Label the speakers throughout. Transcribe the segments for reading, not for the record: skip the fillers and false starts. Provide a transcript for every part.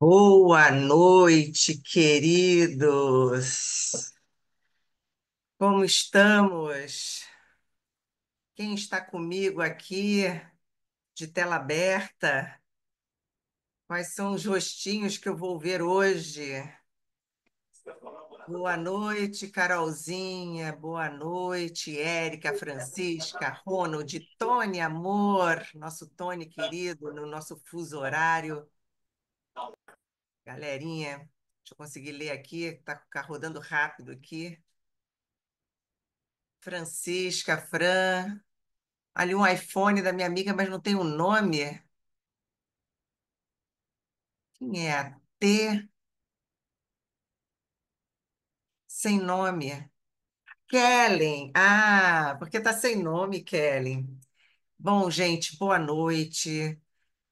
Speaker 1: Boa noite, queridos. Como estamos? Quem está comigo aqui de tela aberta? Quais são os rostinhos que eu vou ver hoje? Boa noite, Carolzinha. Boa noite, Érica, Francisca, Ronald, Tony, amor, nosso Tony querido, no nosso fuso horário. Galerinha, deixa eu conseguir ler aqui, tá rodando rápido aqui. Francisca, Fran. Ali um iPhone da minha amiga, mas não tem o nome. Quem é? A T sem nome. Kellen. Ah, porque tá sem nome, Kellen. Bom, gente, boa noite.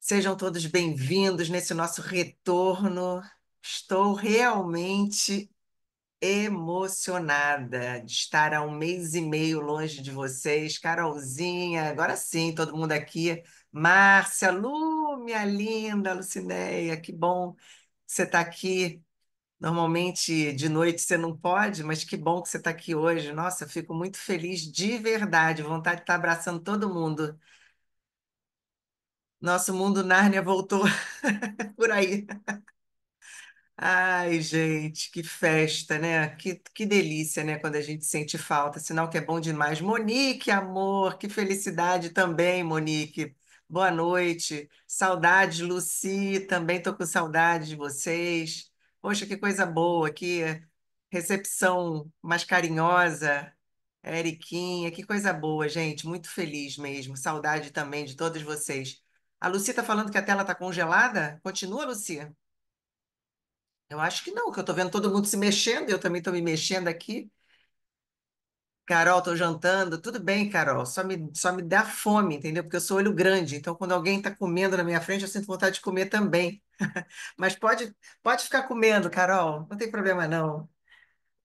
Speaker 1: Sejam todos bem-vindos nesse nosso retorno. Estou realmente emocionada de estar há um mês e meio longe de vocês. Carolzinha, agora sim, todo mundo aqui. Márcia, Lu, minha linda, Lucinéia, que bom que você está aqui. Normalmente de noite você não pode, mas que bom que você está aqui hoje. Nossa, eu fico muito feliz de verdade, vontade de estar abraçando todo mundo. Nosso mundo Nárnia voltou por aí. Ai, gente, que festa, né? Que delícia, né? Quando a gente sente falta, sinal que é bom demais. Monique, amor, que felicidade também, Monique. Boa noite. Saudade, Luci, também tô com saudade de vocês. Poxa, que coisa boa, que recepção mais carinhosa. Eriquinha, que coisa boa, gente. Muito feliz mesmo. Saudade também de todos vocês. A Luci tá falando que a tela tá congelada? Continua, Luci? Eu acho que não, que eu tô vendo todo mundo se mexendo, eu também tô me mexendo aqui. Carol, tô jantando. Tudo bem, Carol, só me dá fome, entendeu? Porque eu sou olho grande, então quando alguém tá comendo na minha frente, eu sinto vontade de comer também. Mas pode ficar comendo, Carol, não tem problema não.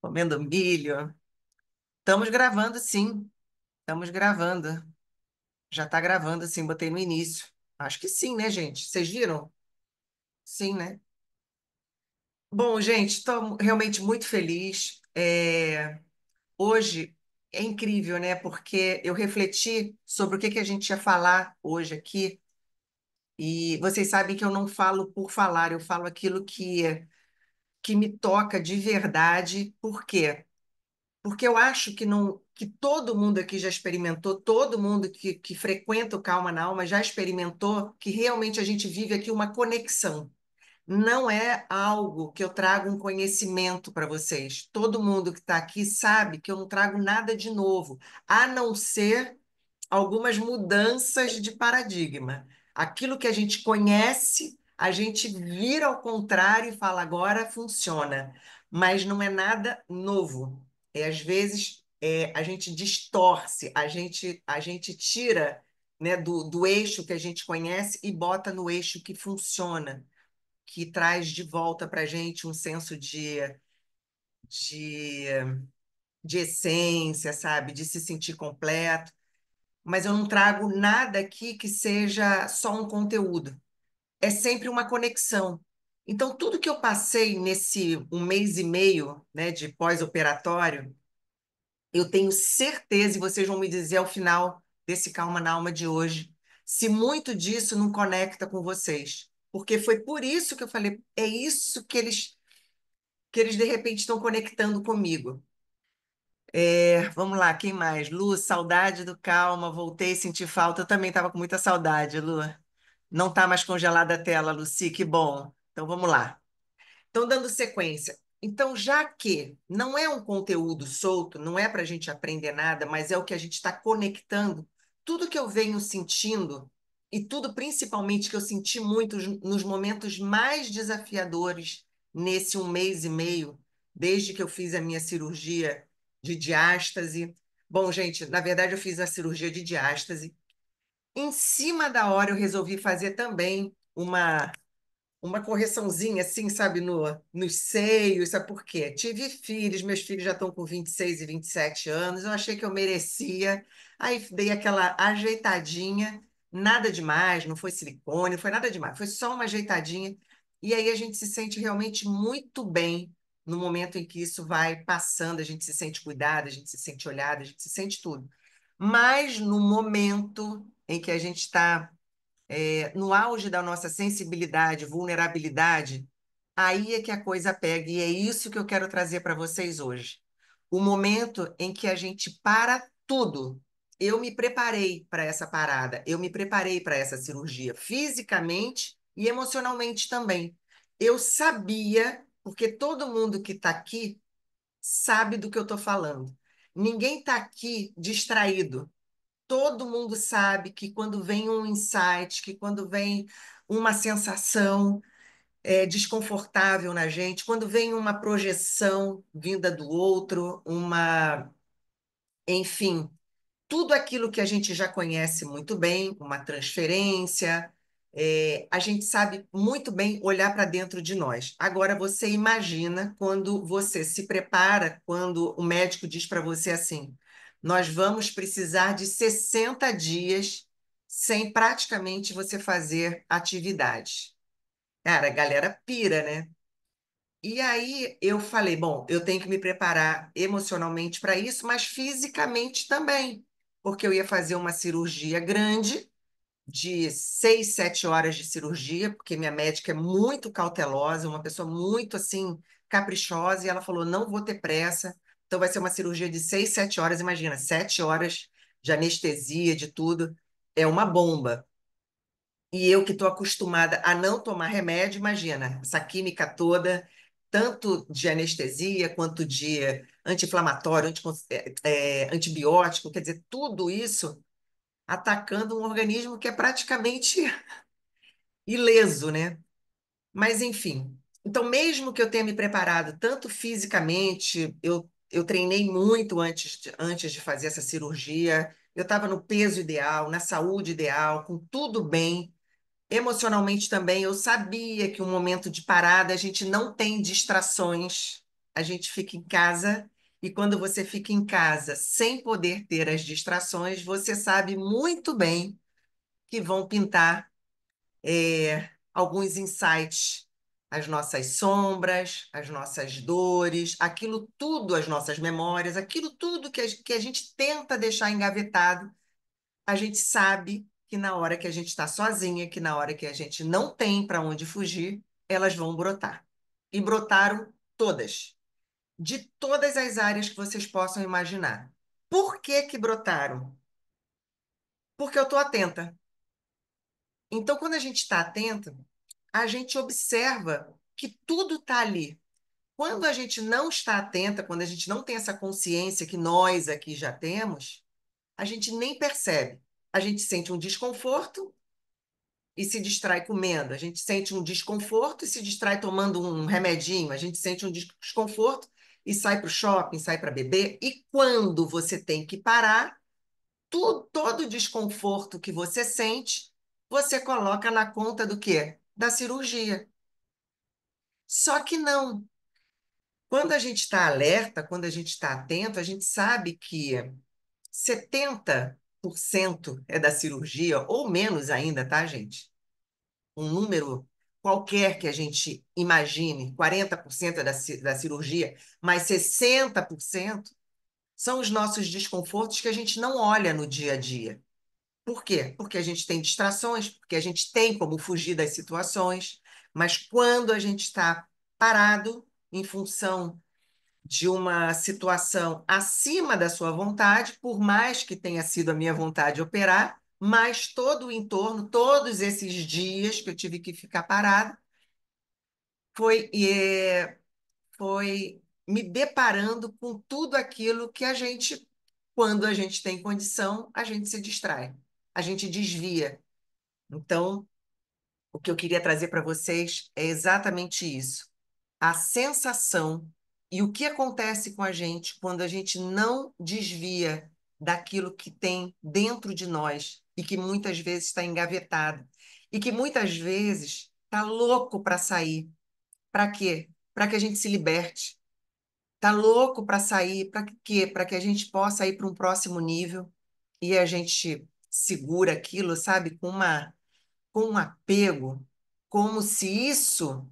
Speaker 1: Comendo milho. Estamos gravando, sim. Estamos gravando. Já tá gravando, sim, botei no início. Acho que sim, né, gente? Vocês viram? Sim, né? Bom, gente, estou realmente muito feliz. Hoje é incrível, né? Porque eu refleti sobre o que que a gente ia falar hoje aqui, e vocês sabem que eu não falo por falar, eu falo aquilo que me toca de verdade. Por quê? Porque eu acho que não, que todo mundo aqui já experimentou, todo mundo que frequenta o Calma na Alma já experimentou que realmente a gente vive aqui uma conexão. Não é algo que eu trago um conhecimento para vocês. Todo mundo que está aqui sabe que eu não trago nada de novo, a não ser algumas mudanças de paradigma. Aquilo que a gente conhece, a gente vira ao contrário e fala agora funciona, mas não é nada novo. Às vezes a gente distorce, a gente tira, né, do eixo que a gente conhece e bota no eixo que funciona, que traz de volta para a gente um senso de, de essência, sabe? De se sentir completo. Mas eu não trago nada aqui que seja só um conteúdo. É sempre uma conexão. Então, tudo que eu passei nesse um mês e meio, né, de pós-operatório, eu tenho certeza, e vocês vão me dizer ao final desse Calma na Alma de hoje, se muito disso não conecta com vocês. Porque foi por isso que eu falei, é isso que eles de repente estão conectando comigo. Vamos lá, quem mais? Lu, saudade do Calma, voltei a sentir falta. Eu também estava com muita saudade, Lu. Não está mais congelada a tela, Luci, que bom. Então vamos lá. Então, dando sequência. Então, já que não é um conteúdo solto, não é para a gente aprender nada, mas é o que a gente está conectando, tudo que eu venho sentindo, e tudo principalmente que eu senti muito nos momentos mais desafiadores nesse um mês e meio, desde que eu fiz a minha cirurgia de diástase. Bom, gente, na verdade eu fiz a cirurgia de diástase. Em cima da hora eu resolvi fazer também uma correçãozinha assim, sabe, nos seios, sabe por quê? Tive filhos, meus filhos já estão com 26 e 27 anos, eu achei que eu merecia, aí dei aquela ajeitadinha, nada demais, não foi silicone, não foi nada demais, foi só uma ajeitadinha, E aí a gente se sente realmente muito bem no momento em que isso vai passando, a gente se sente cuidada, a gente se sente olhada, a gente se sente tudo. Mas no momento em que a gente está no auge da nossa sensibilidade, vulnerabilidade, aí é que a coisa pega, e é isso que eu quero trazer para vocês hoje. O momento em que a gente para tudo. Eu me preparei para essa parada, eu me preparei para essa cirurgia, fisicamente e emocionalmente também. Eu sabia, porque todo mundo que está aqui sabe do que eu estou falando. Ninguém está aqui distraído. Todo mundo sabe que quando vem um insight, que quando vem uma sensação desconfortável na gente, quando vem uma projeção vinda do outro, enfim, tudo aquilo que a gente já conhece muito bem, uma transferência, a gente sabe muito bem olhar para dentro de nós. Agora, você imagina quando você se prepara, quando o médico diz para você assim: nós vamos precisar de 60 dias sem praticamente você fazer atividade. Cara, a galera pira, né? E aí eu falei, bom, eu tenho que me preparar emocionalmente para isso, mas fisicamente também, porque eu ia fazer uma cirurgia grande, de 6, 7 horas de cirurgia, porque minha médica é muito cautelosa, uma pessoa muito assim caprichosa, e ela falou, não vou ter pressa, então vai ser uma cirurgia de 6, 7 horas, imagina, 7 horas de anestesia, de tudo, é uma bomba. E eu que estou acostumada a não tomar remédio, imagina, essa química toda, tanto de anestesia quanto de anti-inflamatório, antibiótico, quer dizer, tudo isso atacando um organismo que é praticamente ileso, né? Mas, enfim. Então, mesmo que eu tenha me preparado tanto fisicamente, eu treinei muito antes de fazer essa cirurgia, eu estava no peso ideal, na saúde ideal, com tudo bem. Emocionalmente também, eu sabia que um momento de parada a gente não tem distrações, a gente fica em casa, e quando você fica em casa sem poder ter as distrações, você sabe muito bem que vão pintar alguns insights, as nossas sombras, as nossas dores, aquilo tudo, as nossas memórias, aquilo tudo que a gente tenta deixar engavetado, a gente sabe que na hora que a gente está sozinha, que na hora que a gente não tem para onde fugir, elas vão brotar. E brotaram todas, de todas as áreas que vocês possam imaginar. Por que que brotaram? Porque eu estou atenta. Então, quando a gente está atenta, a gente observa que tudo está ali. Quando a gente não está atenta, quando a gente não tem essa consciência que nós aqui já temos, a gente nem percebe. A gente sente um desconforto e se distrai comendo. A gente sente um desconforto e se distrai tomando um remedinho. A gente sente um desconforto e sai para o shopping, sai para beber. E quando você tem que parar, todo o desconforto que você sente, você coloca na conta do quê? Da cirurgia. Só que não. Quando a gente está alerta, quando a gente está atento, a gente sabe que 70% é da cirurgia, ou menos ainda, tá, gente? Um número qualquer que a gente imagine, 40% é da cirurgia, mas 60% são os nossos desconfortos que a gente não olha no dia a dia. Por quê? Porque a gente tem distrações, porque a gente tem como fugir das situações, mas quando a gente está parado em função de uma situação acima da sua vontade, por mais que tenha sido a minha vontade operar, mas todo o entorno, todos esses dias que eu tive que ficar parada, foi, foi me deparando com tudo aquilo que a gente, quando a gente tem condição, a gente se distrai, a gente desvia. Então, o que eu queria trazer para vocês é exatamente isso. A sensação e o que acontece com a gente quando a gente não desvia daquilo que tem dentro de nós e que muitas vezes está engavetado e que muitas vezes está louco para sair. Para quê? Para que a gente se liberte. Está louco para sair. Para quê? Para que a gente possa ir para um próximo nível e a gente segura aquilo, sabe, com um apego, como se isso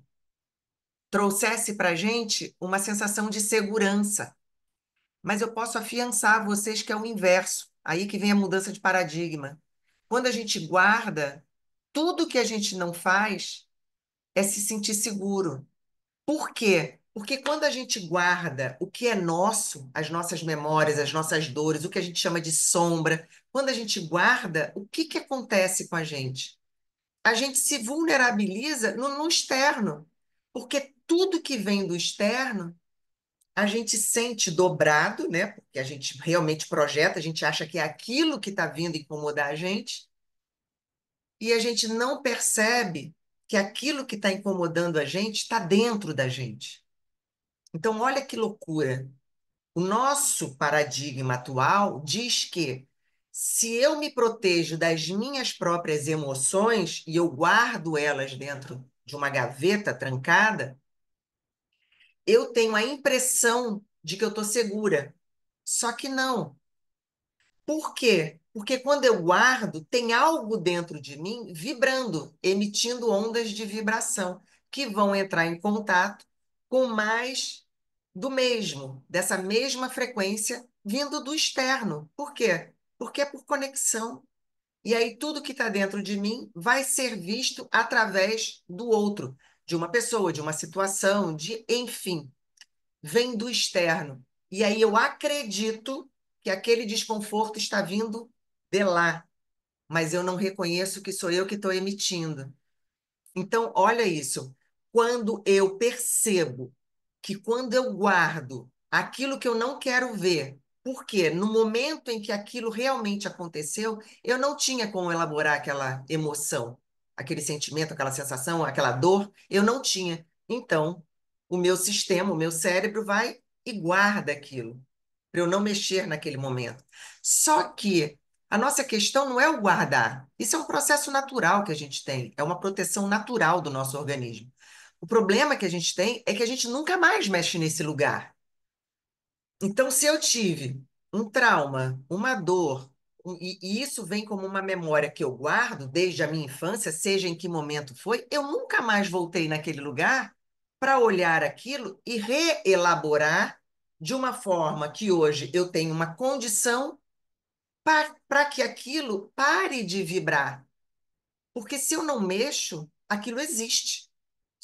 Speaker 1: trouxesse para a gente uma sensação de segurança. Mas eu posso afiançar a vocês que é o inverso. Aí que vem a mudança de paradigma. Quando a gente guarda, tudo que a gente não faz é se sentir seguro. Por quê? Porque quando a gente guarda o que é nosso, as nossas memórias, as nossas dores, o que a gente chama de sombra, quando a gente guarda, o que que acontece com a gente? A gente se vulnerabiliza no externo, porque tudo que vem do externo a gente sente dobrado, né? Porque a gente realmente projeta, a gente acha que é aquilo que está vindo incomodar a gente, e a gente não percebe que aquilo que está incomodando a gente está dentro da gente. Então, olha que loucura. O nosso paradigma atual diz que se eu me protejo das minhas próprias emoções e eu guardo elas dentro de uma gaveta trancada, eu tenho a impressão de que eu estou segura. Só que não. Por quê? Porque quando eu guardo, tem algo dentro de mim vibrando, emitindo ondas de vibração, que vão entrar em contato com mais do mesmo, dessa mesma frequência vindo do externo. Por quê? Porque é por conexão. E aí tudo que está dentro de mim vai ser visto através do outro, de uma pessoa, de uma situação, de enfim vem do externo. E aí eu acredito que aquele desconforto está vindo de lá, mas eu não reconheço que sou eu que estou emitindo. Então, olha isso. Quando eu percebo que quando eu guardo aquilo que eu não quero ver, porque no momento em que aquilo realmente aconteceu, eu não tinha como elaborar aquela emoção, aquele sentimento, aquela sensação, aquela dor, eu não tinha. Então, o meu sistema, o meu cérebro vai e guarda aquilo, para eu não mexer naquele momento. Só que a nossa questão não é o guardar. Isso é um processo natural que a gente tem, é uma proteção natural do nosso organismo. O problema que a gente tem é que a gente nunca mais mexe nesse lugar. Então, se eu tive um trauma, uma dor, e isso vem como uma memória que eu guardo desde a minha infância, seja em que momento foi, eu nunca mais voltei naquele lugar para olhar aquilo e reelaborar de uma forma que hoje eu tenho uma condição para que aquilo pare de vibrar. Porque se eu não mexo, aquilo existe.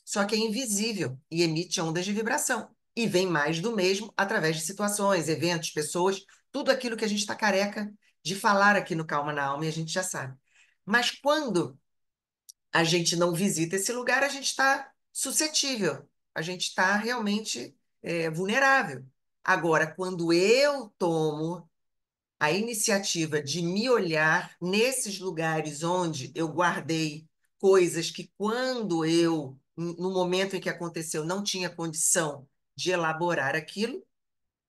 Speaker 1: Só que é invisível e emite ondas de vibração. E vem mais do mesmo através de situações, eventos, pessoas, tudo aquilo que a gente está careca de falar aqui no Calma na Alma e a gente já sabe. Mas quando a gente não visita esse lugar, a gente está suscetível, a gente está realmente vulnerável. Agora, quando eu tomo a iniciativa de me olhar nesses lugares onde eu guardei coisas que, quando eu, no momento em que aconteceu, não tinha condição de elaborar aquilo,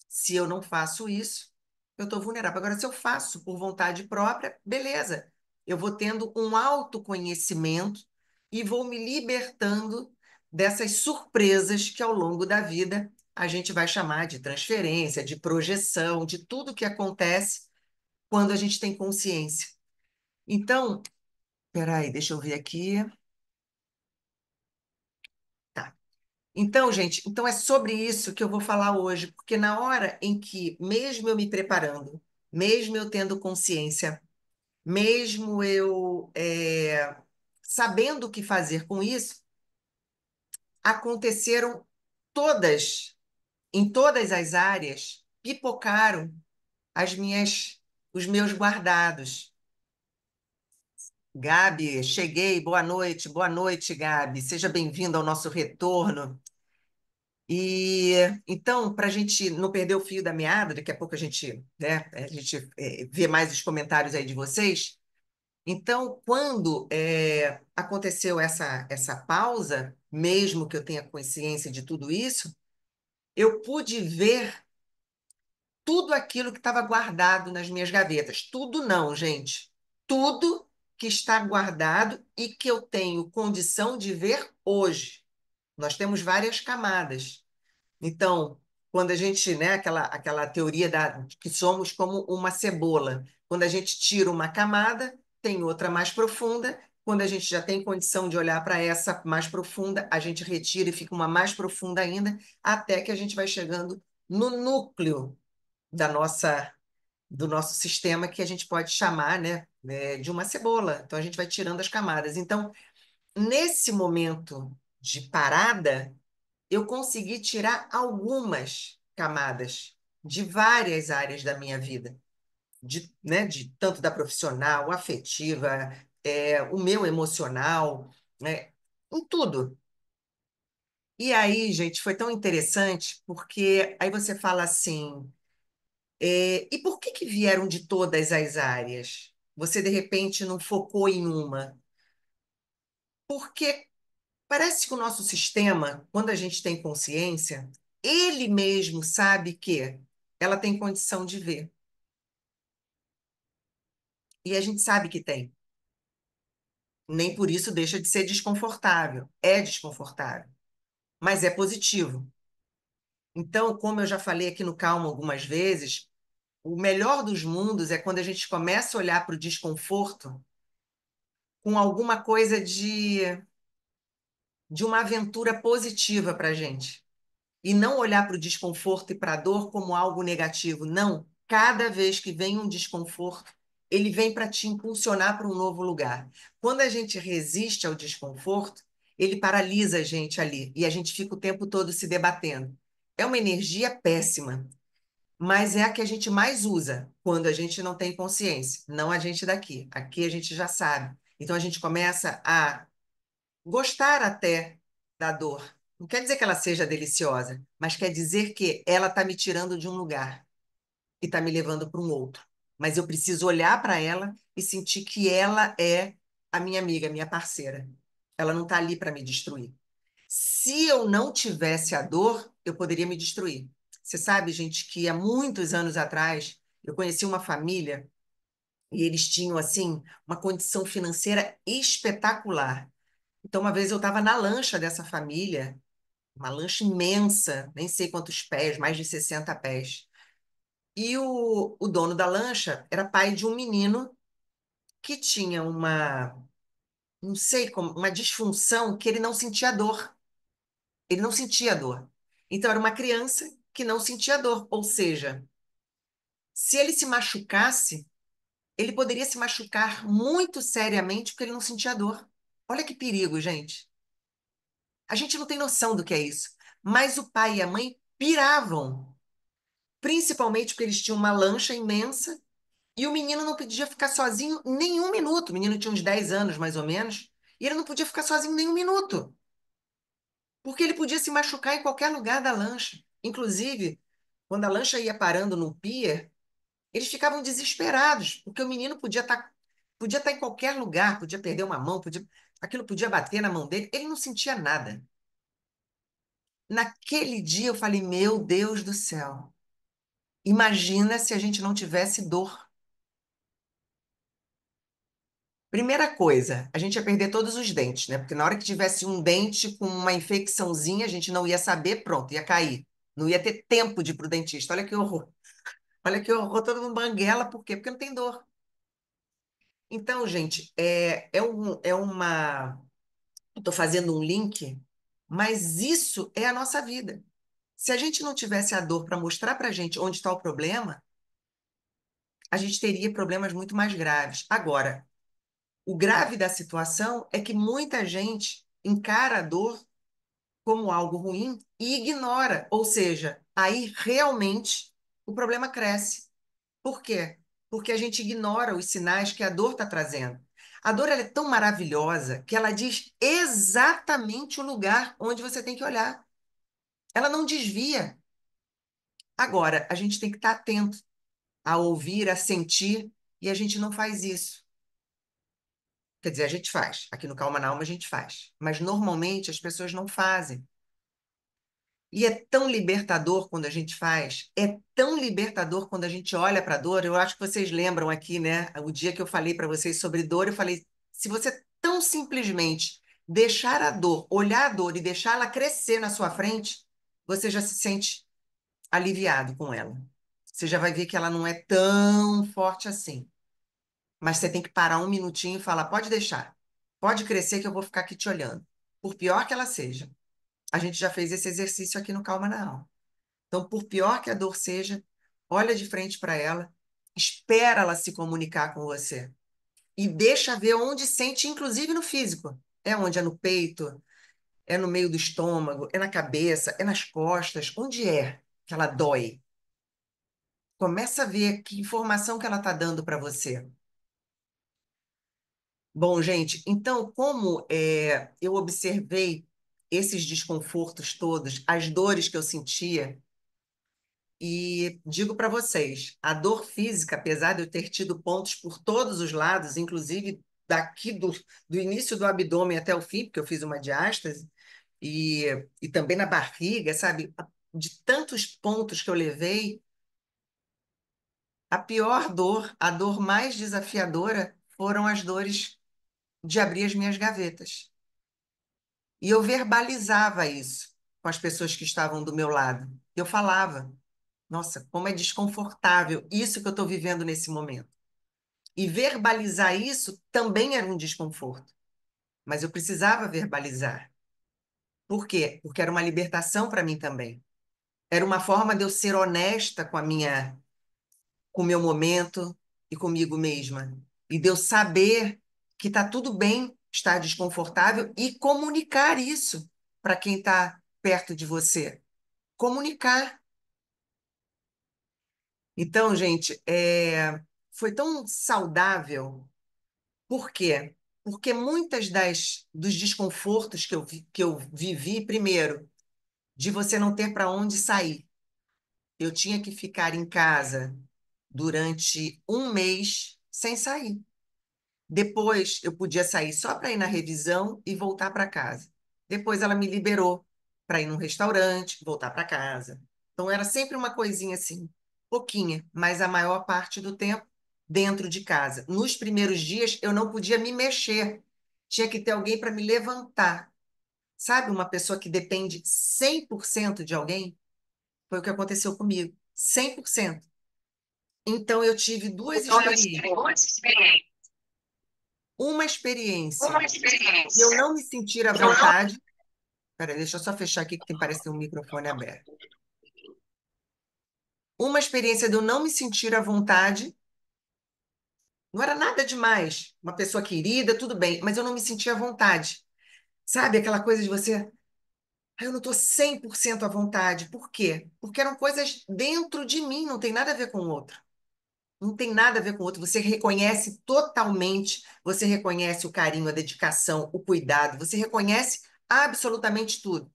Speaker 1: se eu não faço isso, eu estou vulnerável. Agora, se eu faço por vontade própria, beleza. Eu vou tendo um autoconhecimento e vou me libertando dessas surpresas que, ao longo da vida, a gente vai chamar de transferência, de projeção, de tudo que acontece quando a gente tem consciência. Então, peraí, deixa eu ver aqui. Tá. Então, gente, então é sobre isso que eu vou falar hoje, porque na hora em que, mesmo eu me preparando, mesmo eu tendo consciência, mesmo eu sabendo o que fazer com isso, aconteceram todas, em todas as áreas, pipocaram os meus guardados. Gabi, cheguei, boa noite, Gabi. Seja bem-vindo ao nosso retorno. E então, para a gente não perder o fio da meada, daqui a pouco a gente vê mais os comentários aí de vocês. Então, quando aconteceu essa pausa, mesmo que eu tenha consciência de tudo isso, eu pude ver tudo aquilo que estava guardado nas minhas gavetas. Tudo não, gente. Tudo que está guardado e que eu tenho condição de ver hoje. Nós temos várias camadas. Então, quando a gente, né, aquela teoria que somos como uma cebola. Quando a gente tira uma camada, tem outra mais profunda Quando a gente já tem condição de olhar para essa mais profunda, a gente retira e fica uma mais profunda ainda, até que a gente vai chegando no núcleo da nossa, do nosso sistema, que a gente pode chamar, né, de uma cebola. Então a gente vai tirando as camadas. Então, nesse momento de parada, eu consegui tirar algumas camadas de várias áreas da minha vida, de tanto da profissional, afetiva, o meu emocional, né, em tudo. E aí, gente, foi tão interessante, porque aí você fala assim, e por que que vieram de todas as áreas? Você, de repente, não focou em uma? Porque parece que o nosso sistema, quando a gente tem consciência, ele mesmo sabe que ela tem condição de ver. E a gente sabe que tem. Nem por isso deixa de ser desconfortável. É desconfortável, mas é positivo. Então, como eu já falei aqui no Calma algumas vezes, o melhor dos mundos é quando a gente começa a olhar para o desconforto com alguma coisa de uma aventura positiva para a gente. E não olhar para o desconforto e para a dor como algo negativo. Não. Cada vez que vem um desconforto, ele vem para te impulsionar para um novo lugar. Quando a gente resiste ao desconforto, ele paralisa a gente ali e a gente fica o tempo todo se debatendo. É uma energia péssima, mas é a que a gente mais usa quando a gente não tem consciência, não a gente daqui. Aqui a gente já sabe. Então a gente começa a gostar até da dor. Não quer dizer que ela seja deliciosa, mas quer dizer que ela está me tirando de um lugar e está me levando para um outro. Mas eu preciso olhar para ela e sentir que ela é a minha amiga, a minha parceira. Ela não está ali para me destruir. Se eu não tivesse a dor, eu poderia me destruir. Você sabe, gente, que há muitos anos atrás eu conheci uma família e eles tinham, assim, uma condição financeira espetacular. Então, uma vez eu estava na lancha dessa família, uma lancha imensa, nem sei quantos pés, mais de 60 pés. E o dono da lancha era pai de um menino que tinha não sei como, uma disfunção que ele não sentia dor. Ele não sentia dor. Então, era uma criança que não sentia dor. Ou seja, se ele se machucasse, ele poderia se machucar muito seriamente porque ele não sentia dor. Olha que perigo, gente. A gente não tem noção do que é isso. Mas o pai e a mãe piravam, principalmente porque eles tinham uma lancha imensa e o menino não podia ficar sozinho nem um minuto. O menino tinha uns 10 anos, mais ou menos, e ele não podia ficar sozinho nem um minuto, porque ele podia se machucar em qualquer lugar da lancha. Inclusive, quando a lancha ia parando no pier, eles ficavam desesperados, porque o menino podia estar em qualquer lugar, podia perder uma mão, aquilo podia bater na mão dele, ele não sentia nada. Naquele dia eu falei, meu Deus do céu, imagina se a gente não tivesse dor. Primeira coisa, a gente ia perder todos os dentes, né? Porque na hora que tivesse um dente com uma infecçãozinha, a gente não ia saber, pronto, ia cair. Não ia ter tempo de ir pro dentista. Olha que horror. Olha que horror, todo mundo banguela, por quê? Porque não tem dor. Então, gente, estou fazendo um link, mas isso é a nossa vida. Se a gente não tivesse a dor para mostrar para a gente onde está o problema, a gente teria problemas muito mais graves. Agora, o grave da situação é que muita gente encara a dor como algo ruim e ignora, ou seja, aí realmente o problema cresce. Por quê? Porque a gente ignora os sinais que a dor está trazendo. A dor ela é tão maravilhosa que ela diz exatamente o lugar onde você tem que olhar. Ela não desvia. Agora, a gente tem que estar atento a ouvir, a sentir, e a gente não faz isso. Quer dizer, a gente faz. Aqui no Calma na Alma a gente faz. Mas normalmente as pessoas não fazem. E é tão libertador quando a gente faz, é tão libertador quando a gente olha para a dor. Eu acho que vocês lembram aqui, né? O dia que eu falei para vocês sobre dor, eu falei: se você tão simplesmente deixar a dor, olhar a dor e deixar ela crescer na sua frente, você já se sente aliviado com ela. Você já vai ver que ela não é tão forte assim. Mas você tem que parar um minutinho e falar: pode deixar. pode crescer que eu vou ficar aqui te olhando. Por pior que ela seja. A gente já fez esse exercício aqui no Calma na Alma. Então, por pior que a dor seja, olha de frente para ela, espera ela se comunicar com você e deixa ver onde sente, inclusive no físico. É onde? É no peito, é no meio do estômago, é na cabeça, é nas costas, onde é que ela dói? Começa a ver que informação que ela está dando para você. Bom, gente, então, como eu observei esses desconfortos todos, as dores que eu sentia, e digo para vocês, a dor física, apesar de eu ter tido pontos por todos os lados, inclusive daqui do início do abdômen até o fim, porque eu fiz uma diástase, e, e também na barriga, sabe? De tantos pontos que eu levei, a pior dor, a dor mais desafiadora, foram as dores de abrir as minhas gavetas. E eu verbalizava isso com as pessoas que estavam do meu lado. Eu falava, nossa, como é desconfortável isso que eu estou vivendo nesse momento. E verbalizar isso também era um desconforto, mas eu precisava verbalizar. Por quê? Porque era uma libertação para mim também. Era uma forma de eu ser honesta com o meu momento e comigo mesma. E de eu saber que está tudo bem estar desconfortável e comunicar isso para quem está perto de você. Comunicar. Então, gente, foi tão saudável. Por quê? Porque muitas dos desconfortos que eu vivi, primeiro, de você não ter para onde sair. Eu tinha que ficar em casa durante um mês sem sair. Depois eu podia sair só para ir na revisão e voltar para casa. Depois ela me liberou para ir num restaurante, voltar para casa. Então era sempre uma coisinha assim, pouquinha, mas a maior parte do tempo dentro de casa. Nos primeiros dias eu não podia me mexer. Tinha que ter alguém para me levantar. Sabe, uma pessoa que depende 100% de alguém? Foi o que aconteceu comigo. 100%. Então eu tive duas experiências. Uma experiência de eu não me sentir à vontade. Peraí, deixa eu só fechar aqui que parece ter um microfone aberto. Uma experiência de eu não me sentir à vontade. Não era nada demais. Uma pessoa querida, tudo bem, mas eu não me sentia à vontade. Sabe aquela coisa de você. "Ah, eu não estou 100% à vontade. Por quê? Porque eram coisas dentro de mim, não tem nada a ver com o outro. Não tem nada a ver com o outro. Você reconhece totalmente, você reconhece o carinho, a dedicação, o cuidado, você reconhece absolutamente tudo.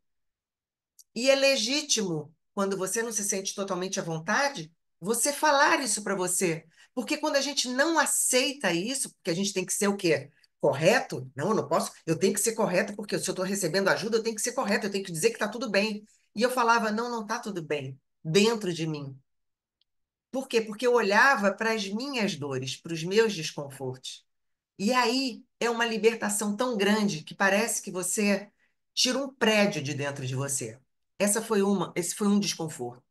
Speaker 1: E é legítimo, quando você não se sente totalmente à vontade, você falar isso para você. Porque quando a gente não aceita isso, porque a gente tem que ser o quê? Correto? Não, eu não posso. Eu tenho que ser correto, porque se eu estou recebendo ajuda, eu tenho que ser correto, eu tenho que dizer que está tudo bem. E eu falava, não, não está tudo bem, dentro de mim. Por quê? Porque eu olhava para as minhas dores, para os meus desconfortos. E aí é uma libertação tão grande que parece que você tira um prédio de dentro de você. Esse foi um desconforto.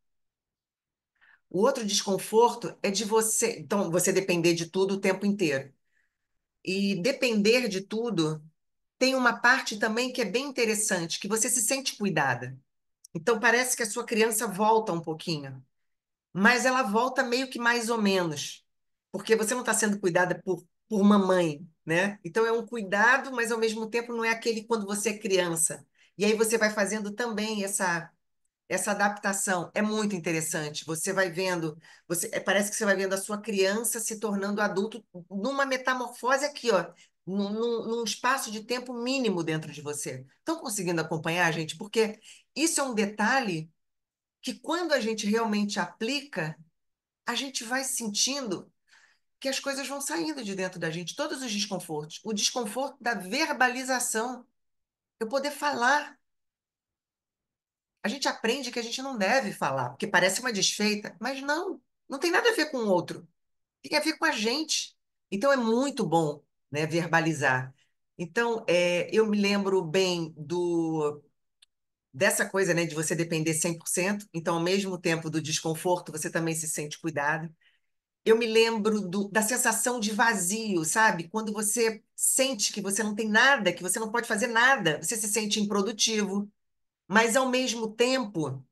Speaker 1: O outro desconforto é de você, então, você depender de tudo o tempo inteiro. E depender de tudo tem uma parte também que é bem interessante, que você se sente cuidada. Então parece que a sua criança volta um pouquinho, mas ela volta meio que mais ou menos, porque você não está sendo cuidada por mamãe, né? Então é um cuidado, mas ao mesmo tempo não é aquele quando você é criança. E aí você vai fazendo também essa adaptação. É muito interessante. Você vai vendo, parece que você vai vendo a sua criança se tornando adulto numa metamorfose aqui, ó, num espaço de tempo mínimo dentro de você. Estão conseguindo acompanhar, gente? Porque isso é um detalhe que quando a gente realmente aplica, a gente vai sentindo que as coisas vão saindo de dentro da gente, todos os desconfortos. O desconforto da verbalização, eu poder falar. A gente aprende que a gente não deve falar, porque parece uma desfeita, mas não, não tem nada a ver com o outro, tem a ver com a gente. Então é muito bom, né, verbalizar. Então, eu me lembro bem dessa coisa, né, de você depender 100%. Então, ao mesmo tempo do desconforto, você também se sente cuidado. Eu me lembro da sensação de vazio, sabe? Quando você sente que você não tem nada, que você não pode fazer nada, você se sente improdutivo, mas ao mesmo tempo,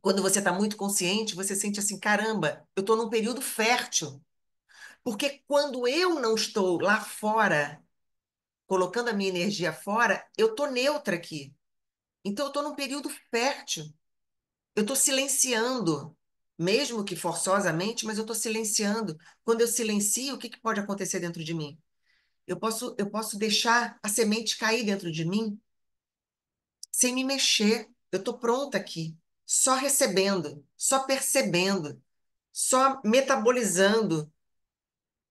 Speaker 1: quando você está muito consciente, você sente assim: caramba, eu estou num período fértil. Porque quando eu não estou lá fora, colocando a minha energia fora, eu estou neutra aqui. Então, eu estou num período fértil. Eu estou silenciando, mesmo que forçosamente, mas eu estou silenciando. Quando eu silencio, o que que pode acontecer dentro de mim? Eu posso deixar a semente cair dentro de mim sem me mexer. Eu estou pronta aqui, só recebendo, só percebendo, só metabolizando.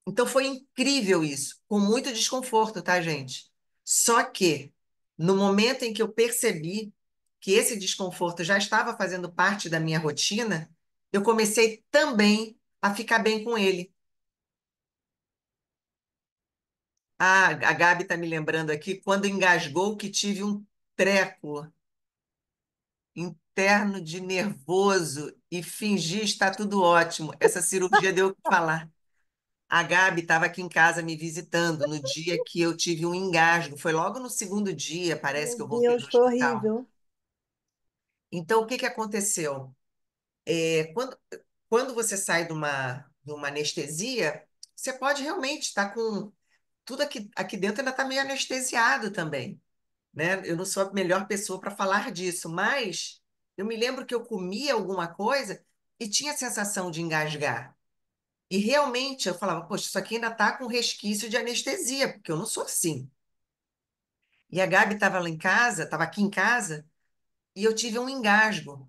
Speaker 1: Então foi incrível isso, com muito desconforto, tá, gente? Só que no momento em que eu percebi que esse desconforto já estava fazendo parte da minha rotina, eu comecei também a ficar bem com ele. Ah, a Gabi está me lembrando aqui, quando engasgou que tive um treco interno de nervoso e fingi estar tudo ótimo. Essa cirurgia deu o que falar. A Gabi estava aqui em casa me visitando no dia que eu tive um engasgo. Foi logo no segundo dia, parece
Speaker 2: Meu
Speaker 1: que eu voltei do
Speaker 2: Deus, foi
Speaker 1: hospital.
Speaker 2: horrível.
Speaker 1: Então, o que que aconteceu? Quando você sai de uma anestesia, você pode realmente estar com tudo aqui dentro ainda está meio anestesiado também, né? Eu não sou a melhor pessoa para falar disso, mas eu me lembro que eu comia alguma coisa e tinha a sensação de engasgar. E realmente eu falava, poxa, isso aqui ainda está com resquício de anestesia, porque eu não sou assim. E a Gabi estava lá em casa, estava aqui em casa, e eu tive um engasgo.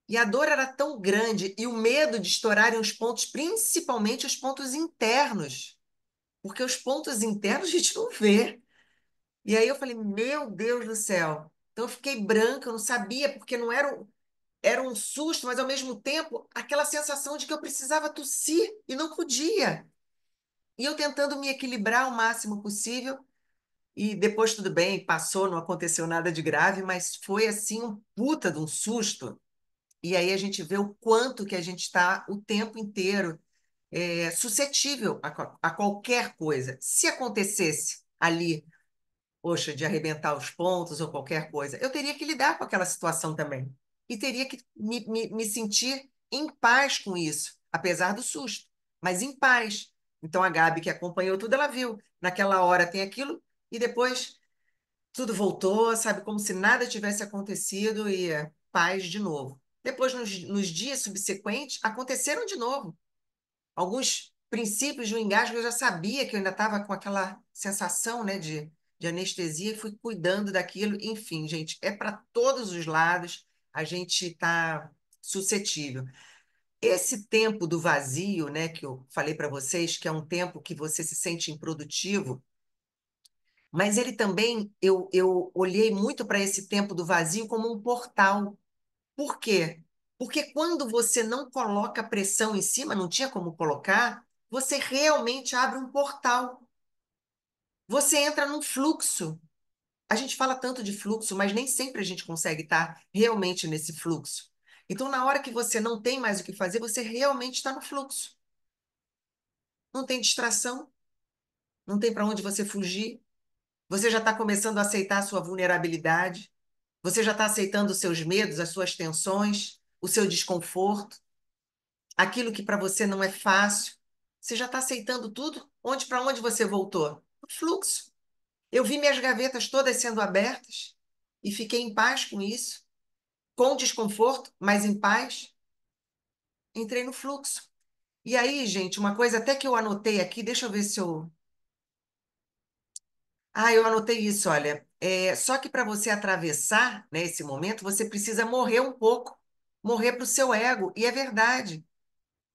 Speaker 1: E a dor era tão grande e o medo de estourarem os pontos, principalmente os pontos internos, porque os pontos internos a gente não vê. E aí eu falei, meu Deus do céu. Então eu fiquei branca, eu não sabia, porque não era um susto, mas ao mesmo tempo aquela sensação de que eu precisava tossir e não podia. E eu tentando me equilibrar o máximo possível. E depois tudo bem, passou, não aconteceu nada de grave, mas foi assim um puta de um susto. E aí a gente vê o quanto que a gente está o tempo inteiro suscetível a qualquer coisa. Se acontecesse ali, poxa, de arrebentar os pontos ou qualquer coisa, eu teria que lidar com aquela situação também. E teria que me sentir em paz com isso, apesar do susto, mas em paz. Então a Gabi, que acompanhou tudo, ela viu. Naquela hora tem aquilo, e depois tudo voltou, sabe, como se nada tivesse acontecido e paz de novo. Depois, nos dias subsequentes, aconteceram de novo. Alguns princípios do engasgo eu já sabia que eu ainda estava com aquela sensação, né, de anestesia e fui cuidando daquilo. Enfim, gente, é para todos os lados a gente está suscetível. Esse tempo do vazio, né, que eu falei para vocês, que é um tempo que você se sente improdutivo, mas ele também, eu olhei muito para esse tempo do vazio como um portal. Por quê? Porque quando você não coloca pressão em cima, não tinha como colocar, você realmente abre um portal. Você entra num fluxo. A gente fala tanto de fluxo, mas nem sempre a gente consegue estar realmente nesse fluxo. Então, na hora que você não tem mais o que fazer, você realmente está no fluxo. Não tem distração, não tem para onde você fugir. Você já está começando a aceitar a sua vulnerabilidade. Você já está aceitando os seus medos, as suas tensões, o seu desconforto, aquilo que para você não é fácil. Você já está aceitando tudo? Para onde você voltou? O fluxo. Eu vi minhas gavetas todas sendo abertas e fiquei em paz com isso, com desconforto, mas em paz. Entrei no fluxo. E aí, gente, uma coisa até que eu anotei aqui, deixa eu ver se eu. Ah, eu anotei isso, olha. Só que para você atravessar, né, esse momento, você precisa morrer um pouco, morrer para o seu ego. E é verdade.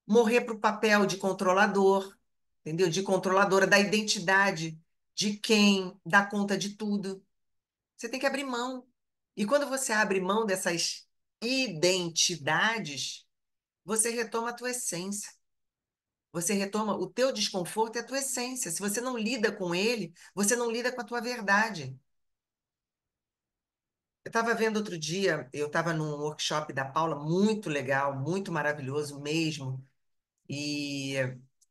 Speaker 1: Morrer para o papel de controlador, entendeu? De controladora da identidade, de quem dá conta de tudo. Você tem que abrir mão. E quando você abre mão dessas identidades, você retoma a tua essência. Você retoma o teu desconforto e a tua essência. Se você não lida com ele, você não lida com a tua verdade. Eu estava vendo outro dia, eu estava num workshop da Paula, muito legal, muito maravilhoso mesmo.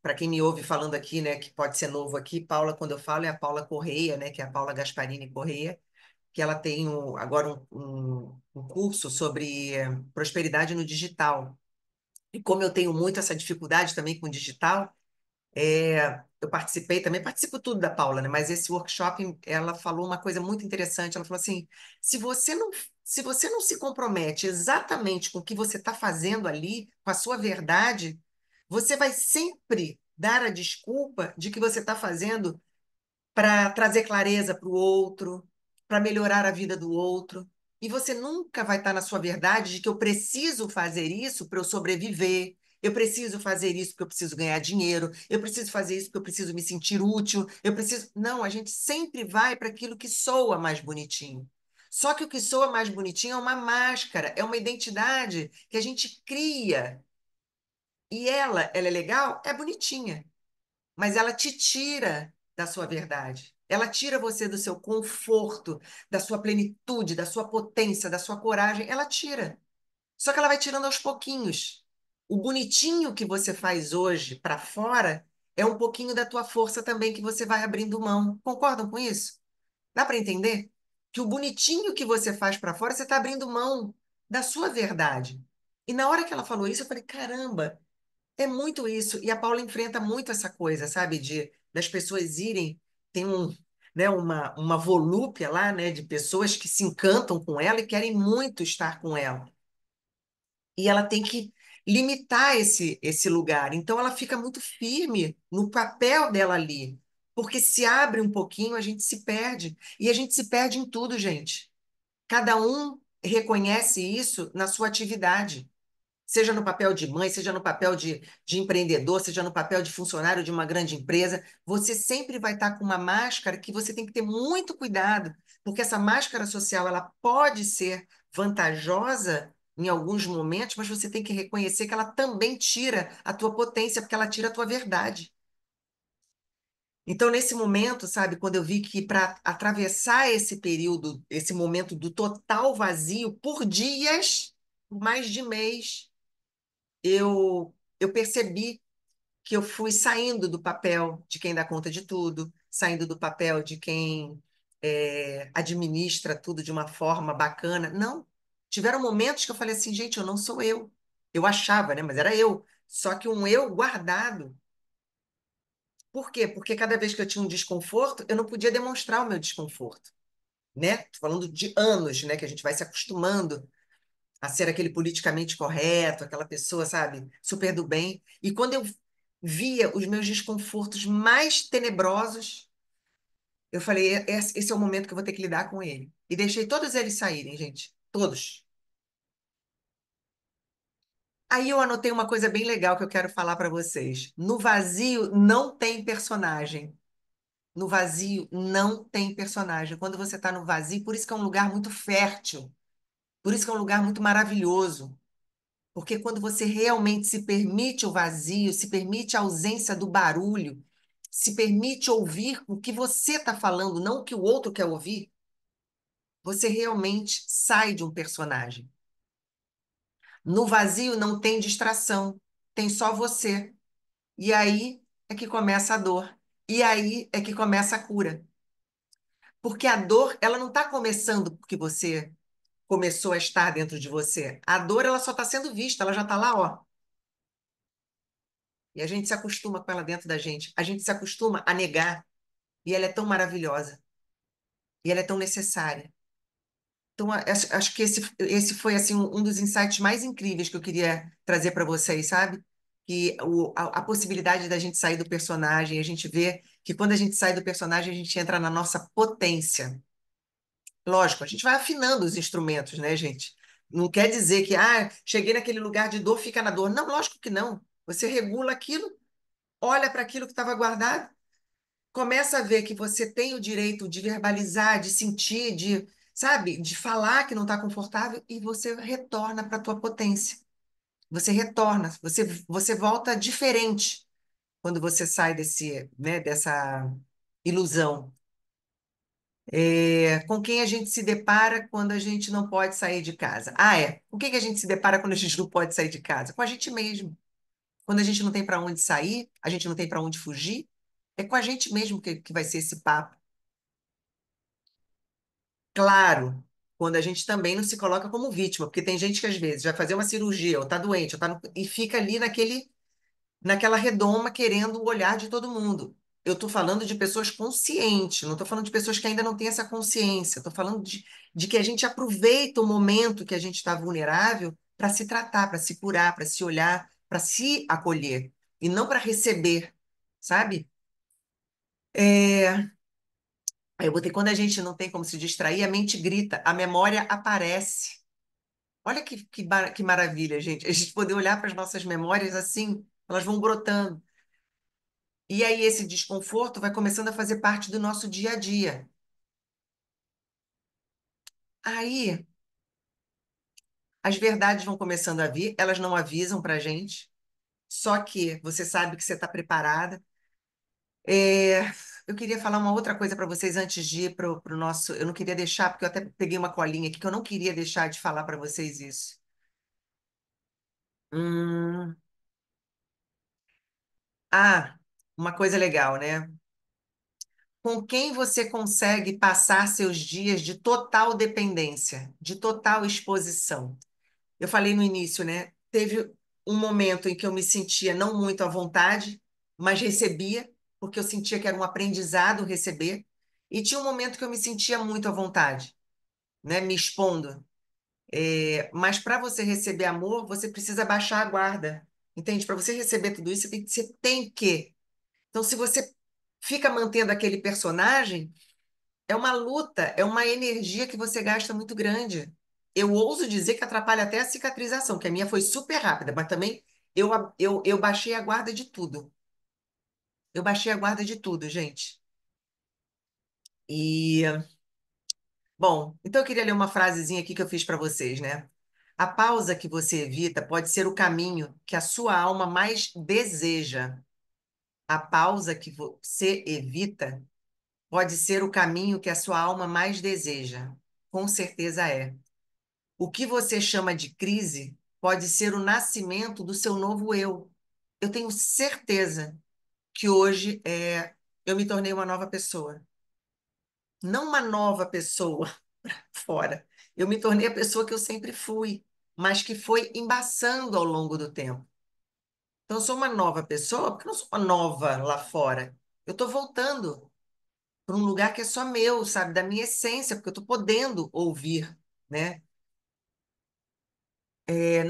Speaker 1: para quem me ouve falando aqui, né, que pode ser novo aqui, Paula, quando eu falo, é a Paula Correia, né, que é a Paula Gasparini Correia, que ela tem agora um curso sobre prosperidade no digital. E como eu tenho muito essa dificuldade também com o digital, eu participei também, participo tudo da Paula, né? Mas esse workshop, ela falou uma coisa muito interessante. Ela falou assim: se você não, se você não se compromete exatamente com o que você está fazendo ali, com a sua verdade, você vai sempre dar a desculpa de que você está fazendo para trazer clareza para o outro, para melhorar a vida do outro. E você nunca vai estar na sua verdade de que eu preciso fazer isso para eu sobreviver. Eu preciso fazer isso porque eu preciso ganhar dinheiro. Eu preciso fazer isso porque eu preciso me sentir útil. Eu preciso. Não, a gente sempre vai para aquilo que soa mais bonitinho. Só que o que soa mais bonitinho é uma máscara, é uma identidade que a gente cria. E ela é legal? É bonitinha, mas ela te tira da sua verdade. Ela tira você do seu conforto, da sua plenitude, da sua potência, da sua coragem. Ela tira. Só que ela vai tirando aos pouquinhos. O bonitinho que você faz hoje para fora é um pouquinho da tua força também que você vai abrindo mão. Concordam com isso? Dá para entender? Que o bonitinho que você faz para fora, você está abrindo mão da sua verdade. E na hora que ela falou isso, eu falei: caramba, é muito isso. E a Paula enfrenta muito essa coisa, sabe? Das pessoas irem, tem né, uma volúpia lá, né, de pessoas que se encantam com ela e querem muito estar com ela. E ela tem que limitar esse lugar. Então ela fica muito firme no papel dela ali. Porque se abre um pouquinho, a gente se perde. E a gente se perde em tudo, gente. Cada um reconhece isso na sua atividade, seja no papel de mãe, seja no papel de empreendedor, seja no papel de funcionário de uma grande empresa, você sempre vai estar com uma máscara que você tem que ter muito cuidado, porque essa máscara social ela pode ser vantajosa em alguns momentos, mas você tem que reconhecer que ela também tira a tua potência, porque ela tira a tua verdade. Então, nesse momento, sabe, quando eu vi que para atravessar esse período, esse momento do total vazio, por dias, por mais de mês, eu percebi que eu fui saindo do papel de quem dá conta de tudo, saindo do papel de quem administra tudo de uma forma bacana. Não. Tiveram momentos que eu falei assim, gente, eu não sou eu. Eu achava, né? Mas era eu. Só que um eu guardado. Por quê? Porque cada vez que eu tinha um desconforto, eu não podia demonstrar o meu desconforto, né? Tô falando de anos, né? Que a gente vai se acostumando a ser aquele politicamente correto, aquela pessoa, sabe, super do bem. E quando eu via os meus desconfortos mais tenebrosos, eu falei, esse é o momento que eu vou ter que lidar com ele. E deixei todos eles saírem, gente. Todos. Aí eu anotei uma coisa bem legal que eu quero falar para vocês. No vazio não tem personagem. No vazio não tem personagem. Quando você está no vazio, por isso que é um lugar muito fértil. Por isso que é um lugar muito maravilhoso. Porque quando você realmente se permite o vazio, se permite a ausência do barulho, se permite ouvir o que você está falando, não o que o outro quer ouvir, você realmente sai de um personagem. No vazio não tem distração, tem só você. E aí é que começa a dor. E aí é que começa a cura. Porque a dor, ela não está começando porque você começou a estar dentro de você. A dor, ela só está sendo vista, ela já está lá, ó. E a gente se acostuma com ela dentro da gente. A gente se acostuma a negar. E ela é tão maravilhosa. E ela é tão necessária. Então, acho que esse foi assim, um dos insights mais incríveis que eu queria trazer para vocês, sabe? Que a possibilidade da gente sair do personagem, a gente vê que quando a gente sai do personagem, a gente entra na nossa potência. Lógico, a gente vai afinando os instrumentos, né, gente? Não quer dizer que, cheguei naquele lugar de dor, fica na dor. Não, lógico que não. Você regula aquilo, olha para aquilo que estava guardado, começa a ver que você tem o direito de verbalizar, de sentir, sabe, de falar que não está confortável e você retorna para a tua potência. Você retorna, você volta diferente quando você sai dessa ilusão. Com quem a gente se depara quando a gente não pode sair de casa? Com quem que a gente se depara quando a gente não pode sair de casa? Com a gente mesmo. quando a gente não tem para onde sair, a gente não tem para onde fugir, é com a gente mesmo que vai ser esse papo. Claro, quando a gente também não se coloca como vítima, porque tem gente que às vezes vai fazer uma cirurgia, ou está doente, ou tá e fica ali naquela redoma querendo o olhar de todo mundo. Eu estou falando de pessoas conscientes, não estou falando de pessoas que ainda não têm essa consciência. Estou falando de que a gente aproveita o momento que a gente está vulnerável para se tratar, para se curar, para se olhar, para se acolher, e não para receber, sabe? É, aí eu botei, quando a gente não tem como se distrair, a mente grita, a memória aparece. Olha que maravilha, gente. A gente poder olhar para as nossas memórias assim, elas vão brotando. E aí esse desconforto vai começando a fazer parte do nosso dia a dia. Aí as verdades vão começando a vir, elas não avisam para a gente, só que você sabe que você está preparada. É, eu queria falar uma outra coisa para vocês antes de ir para o nosso. Eu não queria deixar, porque eu até peguei uma colinha aqui, que eu não queria deixar de falar para vocês isso. Hum, uma coisa legal, né? Com quem você consegue passar seus dias de total dependência, de total exposição? Eu falei no início, né? Teve um momento em que eu me sentia não muito à vontade, mas recebia, porque eu sentia que era um aprendizado receber. E tinha um momento que eu me sentia muito à vontade, né? Me expondo. Mas para você receber amor, você precisa baixar a guarda, entende? Para você receber tudo isso, você tem que. Então, se você fica mantendo aquele personagem, é uma luta, é uma energia que você gasta muito grande. Eu ouso dizer que atrapalha até a cicatrização, que a minha foi super rápida, mas também eu baixei a guarda de tudo. Eu baixei a guarda de tudo, gente. E, bom, então eu queria ler uma frasezinha aqui que eu fiz para vocês, né? A pausa que você evita pode ser o caminho que a sua alma mais deseja. A pausa que você evita pode ser o caminho que a sua alma mais deseja. Com certeza é. O que você chama de crise pode ser o nascimento do seu novo eu. Eu tenho certeza que hoje eu me tornei uma nova pessoa. Não uma nova pessoa fora. Eu me tornei a pessoa que eu sempre fui, mas que foi embaçando ao longo do tempo. Então, eu sou uma nova pessoa, porque eu não sou uma nova lá fora. Eu estou voltando para um lugar que é só meu, sabe, da minha essência, porque eu estou podendo ouvir, né?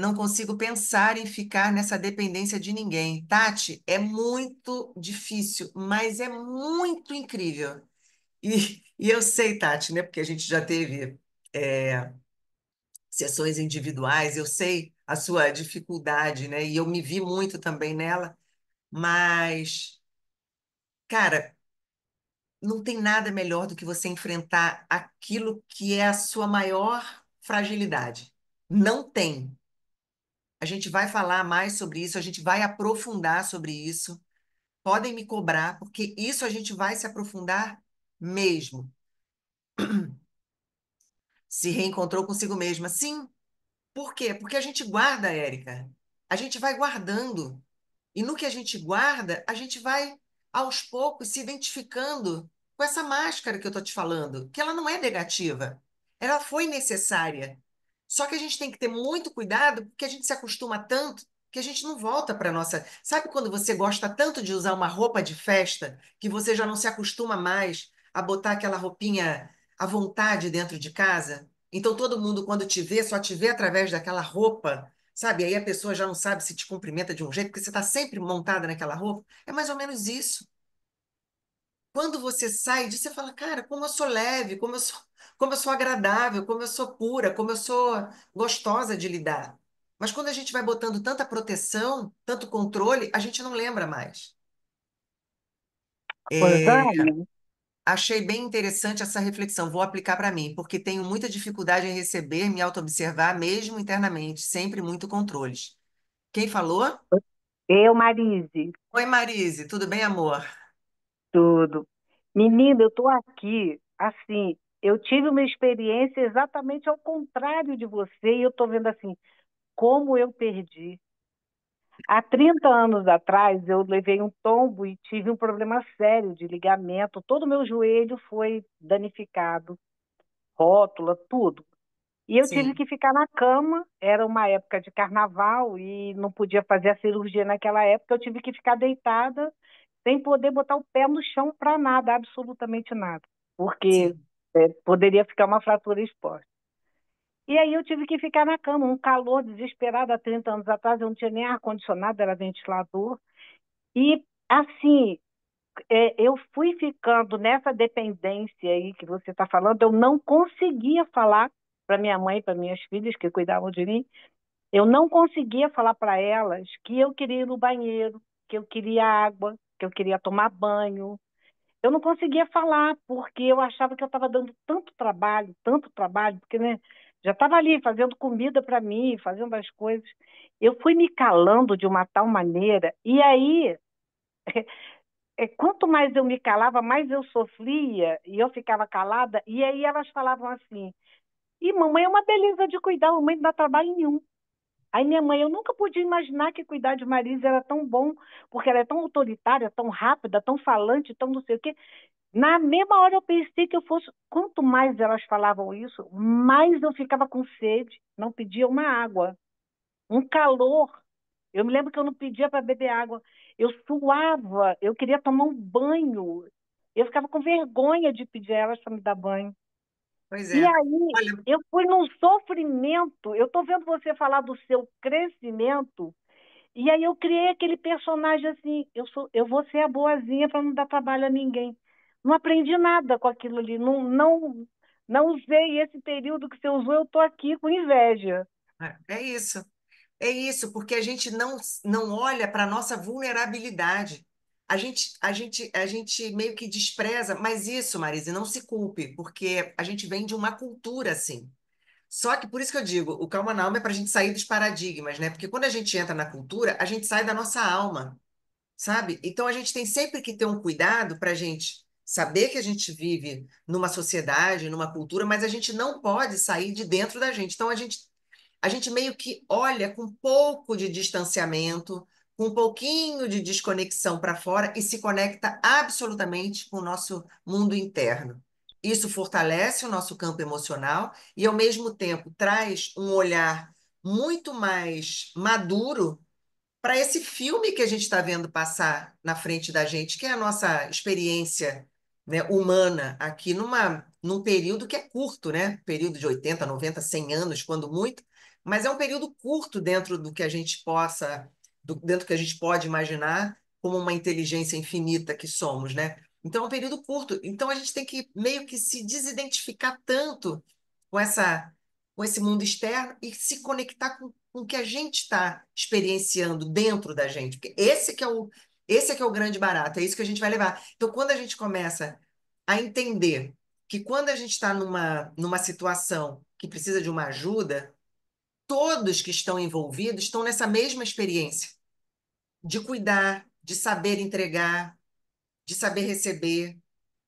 Speaker 1: Não consigo pensar em ficar nessa dependência de ninguém. Tati, é muito difícil, mas é muito incrível. E eu sei, Tati, né? Porque a gente já teve é, sessões individuais, eu sei a sua dificuldade, né? E eu me vi muito também nela, mas, cara, não tem nada melhor do que você enfrentar aquilo que é a sua maior fragilidade. Não tem. A gente vai falar mais sobre isso, a gente vai aprofundar sobre isso. Podem me cobrar, porque isso a gente vai se aprofundar mesmo. Se reencontrou consigo mesma. Sim. Por quê? Porque a gente guarda, Érica. A gente vai guardando. E no que a gente guarda, a gente vai, aos poucos, se identificando com essa máscara que eu estou te falando, que ela não é negativa. Ela foi necessária. Só que a gente tem que ter muito cuidado, porque a gente se acostuma tanto que a gente não volta para nossa. Sabe quando você gosta tanto de usar uma roupa de festa que você já não se acostuma mais a botar aquela roupinha à vontade dentro de casa? Então todo mundo, quando te vê, só te vê através daquela roupa. Sabe? Aí a pessoa já não sabe se te cumprimenta de um jeito, porque você está sempre montada naquela roupa. É mais ou menos isso. Quando você sai disso, você fala, cara, como eu sou leve, como eu sou agradável, como eu sou pura, como eu sou gostosa de lidar. Mas quando a gente vai botando tanta proteção, tanto controle, a gente não lembra mais.
Speaker 2: Pois
Speaker 1: É,
Speaker 2: é,
Speaker 1: achei bem interessante essa reflexão, vou aplicar para mim, porque tenho muita dificuldade em receber, me auto-observar, mesmo internamente, sempre muito controles. Quem falou?
Speaker 2: eu, Marise,
Speaker 1: Oi, Marise, tudo bem, amor?
Speaker 2: tudo. Menina, eu estou aqui, assim, eu tive uma experiência exatamente ao contrário de você, e eu estou vendo assim, como eu perdi. Há 30 anos atrás, eu levei um tombo e tive um problema sério de ligamento. Todo o meu joelho foi danificado, rótula, tudo. E eu tive
Speaker 1: Sim,
Speaker 2: que ficar na cama. Era uma época de carnaval e não podia fazer a cirurgia naquela época. Eu tive que ficar deitada, sem poder botar o pé no chão para nada, absolutamente nada, porque
Speaker 1: sim.
Speaker 2: poderia ficar uma fratura exposta. E aí eu tive que ficar na cama, um calor desesperado. Há 30 anos atrás eu não tinha nem ar-condicionado, era ventilador. E assim, eu fui ficando nessa dependência aí que você está falando. Eu não conseguia falar para minha mãe e para minhas filhas que cuidavam de mim. Eu não conseguia falar para elas que eu queria ir no banheiro, que eu queria água, que eu queria tomar banho. Eu não conseguia falar porque eu achava que eu estava dando tanto trabalho, porque né, já estava ali fazendo comida para mim, fazendo as coisas. Eu fui me calando de uma tal maneira, e aí, quanto mais eu me calava, mais eu sofria, e eu ficava calada, e aí elas falavam assim: e mamãe é uma beleza de cuidar, mamãe não dá trabalho nenhum. Aí minha mãe, eu nunca podia imaginar que cuidar de Marisa era tão bom, porque ela é tão autoritária, tão rápida, tão falante, tão não sei o quê. Na mesma hora eu pensei que eu fosse. Quanto mais elas falavam isso, mais eu ficava com sede, não pedia uma água, um calor. Eu me lembro que eu não pedia para beber água. Eu suava, eu queria tomar um banho. Eu ficava com vergonha de pedir a elas para me dar banho.
Speaker 1: Pois
Speaker 2: E
Speaker 1: é.
Speaker 2: aí
Speaker 1: Olha,
Speaker 2: eu fui num sofrimento. Eu estou vendo você falar do seu crescimento. E aí eu criei aquele personagem assim, eu vou ser a boazinha para não dar trabalho a ninguém. Não aprendi nada com aquilo ali, não usei esse período que você usou, eu estou aqui com inveja.
Speaker 1: é isso. É isso, porque a gente não olha para a nossa vulnerabilidade. A gente meio que despreza, mas isso, Marise, não se culpe, porque a gente vem de uma cultura assim. Só que por isso que eu digo, o Calma na Alma é para a gente sair dos paradigmas, né? Porque quando a gente entra na cultura, a gente sai da nossa alma, sabe? Então a gente tem sempre que ter um cuidado para a gente saber que a gente vive numa sociedade, numa cultura, mas a gente não pode sair de dentro da gente. Então a gente meio que olha com um pouco de distanciamento, com um pouquinho de desconexão para fora e se conecta absolutamente com o nosso mundo interno. Isso fortalece o nosso campo emocional e, ao mesmo tempo, traz um olhar muito mais maduro para esse filme que a gente está vendo passar na frente da gente, que é a nossa experiência, né, humana aqui num período que é curto, né? Período de 80, 90, 100 anos, quando muito, mas é um período curto dentro do que a gente dentro do que a gente pode imaginar como uma inteligência infinita que somos, né? Então é um período curto. Então a gente tem que meio que se desidentificar tanto com com esse mundo externo e se conectar com o que a gente está experienciando dentro da gente. Porque esse é que é o grande barato, é isso que a gente vai levar. Então, quando a gente começa a entender que quando a gente está numa situação que precisa de uma ajuda, todos que estão envolvidos estão nessa mesma experiência de cuidar, de saber entregar, de saber receber,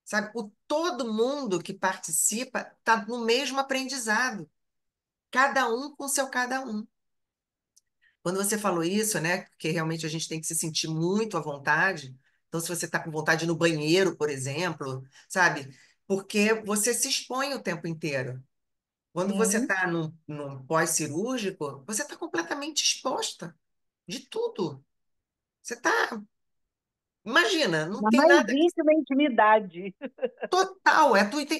Speaker 1: sabe? Todo mundo que participa está no mesmo aprendizado, cada um com seu cada um. Quando você falou isso, né, que realmente a gente tem que se sentir muito à vontade. Então, se você está com vontade de ir no banheiro, por exemplo, sabe? Porque você se expõe o tempo inteiro. Quando você
Speaker 2: Sim.
Speaker 1: está num pós-cirúrgico, você está completamente exposta de tudo. Você está. Imagina, não
Speaker 2: Na
Speaker 1: tem
Speaker 2: mais
Speaker 1: nada.
Speaker 2: íntima intimidade.
Speaker 1: Total,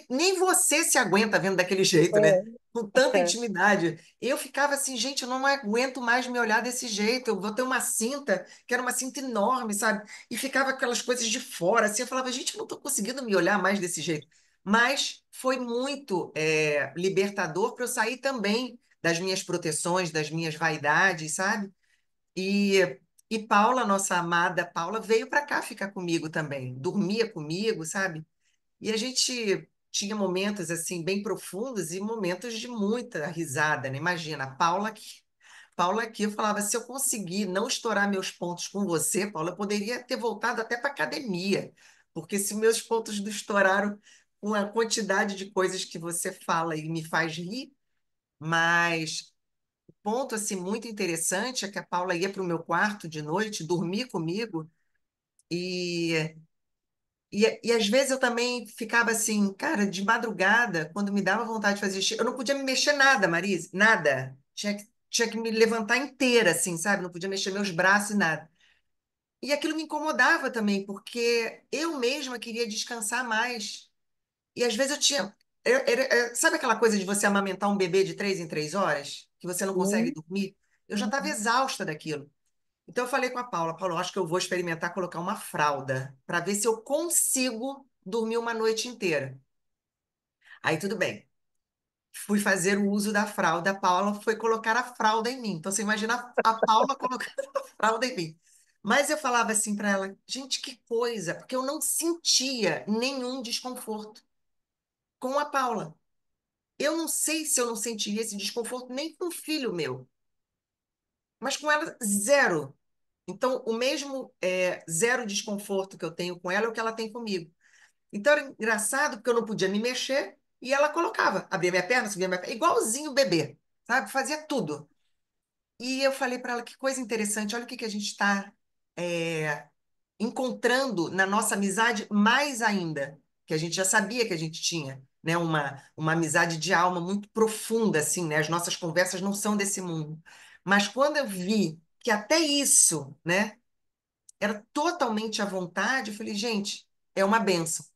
Speaker 1: nem você se aguenta vendo daquele jeito, né?
Speaker 2: É,
Speaker 1: Com tanta
Speaker 2: é.
Speaker 1: intimidade. Eu ficava assim, gente, eu não aguento mais me olhar desse jeito. Eu vou ter uma cinta, que era uma cinta enorme, sabe? E ficava aquelas coisas de fora, assim. Eu falava, gente, eu não estou conseguindo me olhar mais desse jeito. Mas foi muito libertador para eu sair também das minhas proteções, das minhas vaidades, sabe? E Paula, nossa amada Paula, veio para cá ficar comigo também. Dormia comigo, sabe? E a gente tinha momentos assim bem profundos e momentos de muita risada, né? Imagina, Paula aqui, eu falava, se eu conseguir não estourar meus pontos com você, Paula, eu poderia ter voltado até para academia, porque se meus pontos não estouraram com a quantidade de coisas que você fala e me faz rir, mas ponto assim muito interessante é que a Paula ia para o meu quarto de noite dormir comigo e, e às vezes eu também ficava assim, cara, de madrugada, quando me dava vontade de fazer xixi, eu não podia me mexer nada, Marise, nada. Tinha que me levantar inteira, assim, sabe? Não podia mexer meus braços e nada. E aquilo me incomodava também, porque eu mesma queria descansar mais. E às vezes eu tinha. Sabe aquela coisa de você amamentar um bebê de 3 em 3 horas, que você não consegue
Speaker 2: Sim.
Speaker 1: dormir? Eu já estava
Speaker 2: Uhum.
Speaker 1: exausta daquilo. Então eu falei com a Paula, Paula, eu acho que eu vou experimentar colocar uma fralda para ver se eu consigo dormir uma noite inteira. Aí tudo bem. Fui fazer o uso da fralda, a Paula foi colocar a fralda em mim. Então você imagina a Paula colocando a fralda em mim. Mas eu falava assim para ela, gente, que coisa, porque eu não sentia nenhum desconforto com a Paula. Eu não sei se eu não sentiria esse desconforto nem com o filho meu, mas com ela, zero. Então, o mesmo zero desconforto que eu tenho com ela é o que ela tem comigo. Então, era engraçado porque eu não podia me mexer e ela colocava, abria minha perna, subia minha perna, igualzinho o bebê, sabe? Fazia tudo. E eu falei para ela que coisa interessante, olha o que que a gente está encontrando na nossa amizade mais ainda, que a gente já sabia que a gente tinha, né, uma amizade de alma muito profunda, assim, né? As nossas conversas não são desse mundo. Mas quando eu vi que até isso, né, era totalmente à vontade, eu falei, gente, é uma benção.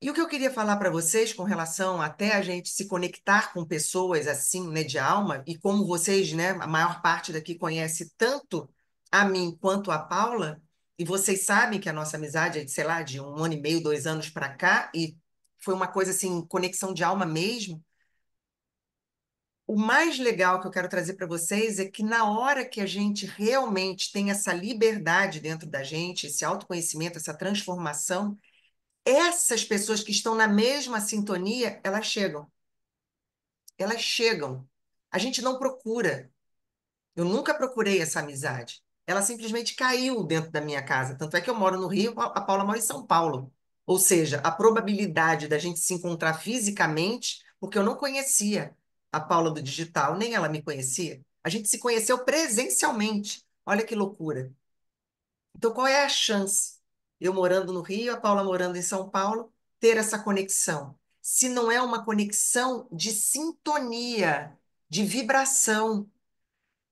Speaker 1: E o que eu queria falar para vocês com relação até a gente se conectar com pessoas assim, né, de alma, e como vocês, né, a maior parte daqui conhece tanto a mim quanto a Paula, e vocês sabem que a nossa amizade é de, sei lá, de 1 ano e meio, 2 anos para cá, e foi uma coisa assim, conexão de alma mesmo. O mais legal que eu quero trazer para vocês é que na hora que a gente realmente tem essa liberdade dentro da gente, esse autoconhecimento, essa transformação, essas pessoas que estão na mesma sintonia, elas chegam. Elas chegam. A gente não procura. Eu nunca procurei essa amizade. Ela simplesmente caiu dentro da minha casa. Tanto é que eu moro no Rio, a Paula mora em São Paulo. Ou seja, a probabilidade da gente se encontrar fisicamente, porque eu não conhecia a Paula do digital, nem ela me conhecia. A gente se conheceu presencialmente. Olha que loucura. Então, qual é a chance? Eu morando no Rio, a Paula morando em São Paulo, ter essa conexão. Se não é uma conexão de sintonia, de vibração.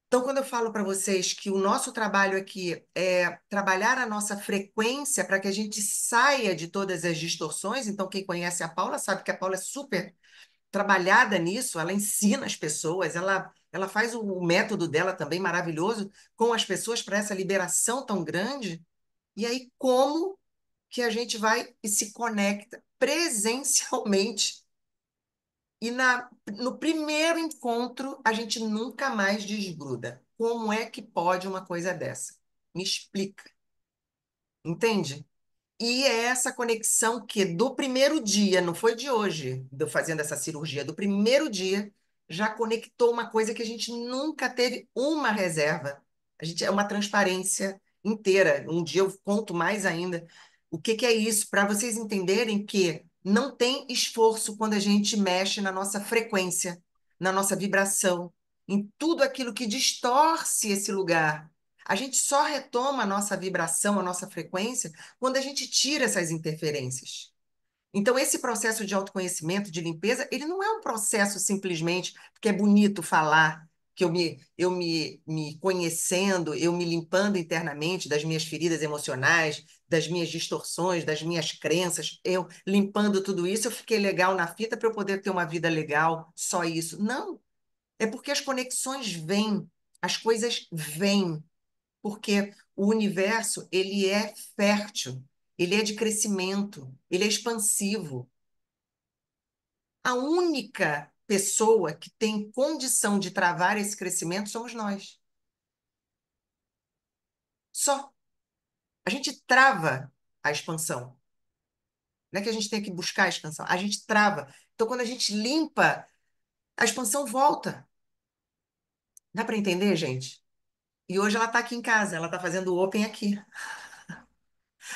Speaker 1: Então, quando eu falo para vocês que o nosso trabalho aqui é trabalhar a nossa frequência para que a gente saia de todas as distorções, então quem conhece a Paula sabe que a Paula é super trabalhada nisso, ela ensina as pessoas, ela faz o método dela também maravilhoso com as pessoas para essa liberação tão grande. E aí, como que a gente vai e se conecta presencialmente? E no primeiro encontro, a gente nunca mais desgruda. Como é que pode uma coisa dessa? Me explica. Entende? E é essa conexão que do primeiro dia, não foi de hoje, de eu fazendo essa cirurgia, do primeiro dia, já conectou uma coisa que a gente nunca teve uma reserva. A gente é uma transparência inteira. Um dia eu conto mais ainda o que que é isso, para vocês entenderem que não tem esforço quando a gente mexe na nossa frequência, na nossa vibração, em tudo aquilo que distorce esse lugar. A gente só retoma a nossa vibração, a nossa frequência quando a gente tira essas interferências. Então, esse processo de autoconhecimento, de limpeza, ele não é um processo simplesmente porque é bonito falar, que eu me conhecendo, eu me limpando internamente das minhas feridas emocionais, das minhas distorções, das minhas crenças, eu limpando tudo isso, eu fiquei legal na fita para eu poder ter uma vida legal, só isso. Não, é porque as conexões vêm, as coisas vêm porque o universo ele é fértil, ele é de crescimento, ele é expansivo. A única pessoa que tem condição de travar esse crescimento somos nós. Só. A gente trava a expansão. Não é que a gente tem que buscar a expansão, a gente trava. Então, quando a gente limpa, a expansão volta. Dá para entender, gente? E hoje ela está aqui em casa, ela está fazendo o Open aqui.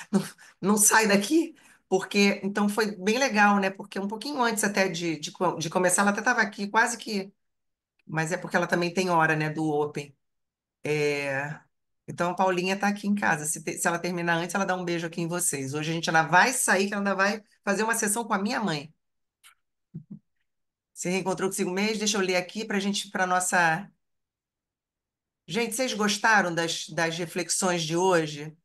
Speaker 1: Não, não sai daqui, porque então foi bem legal, né? Porque um pouquinho antes até de começar, ela até estava aqui, quase que. mas é porque ela também tem hora, né, do Open. É, então, a Paulinha está aqui em casa. Se ela terminar antes, ela dá um beijo aqui em vocês. Hoje a gente ainda vai sair, que ela ainda vai fazer uma sessão com a minha mãe. Se reencontrou consigo mesmo, deixa eu ler aqui para a gente, para nossa. Gente, vocês gostaram das reflexões de hoje?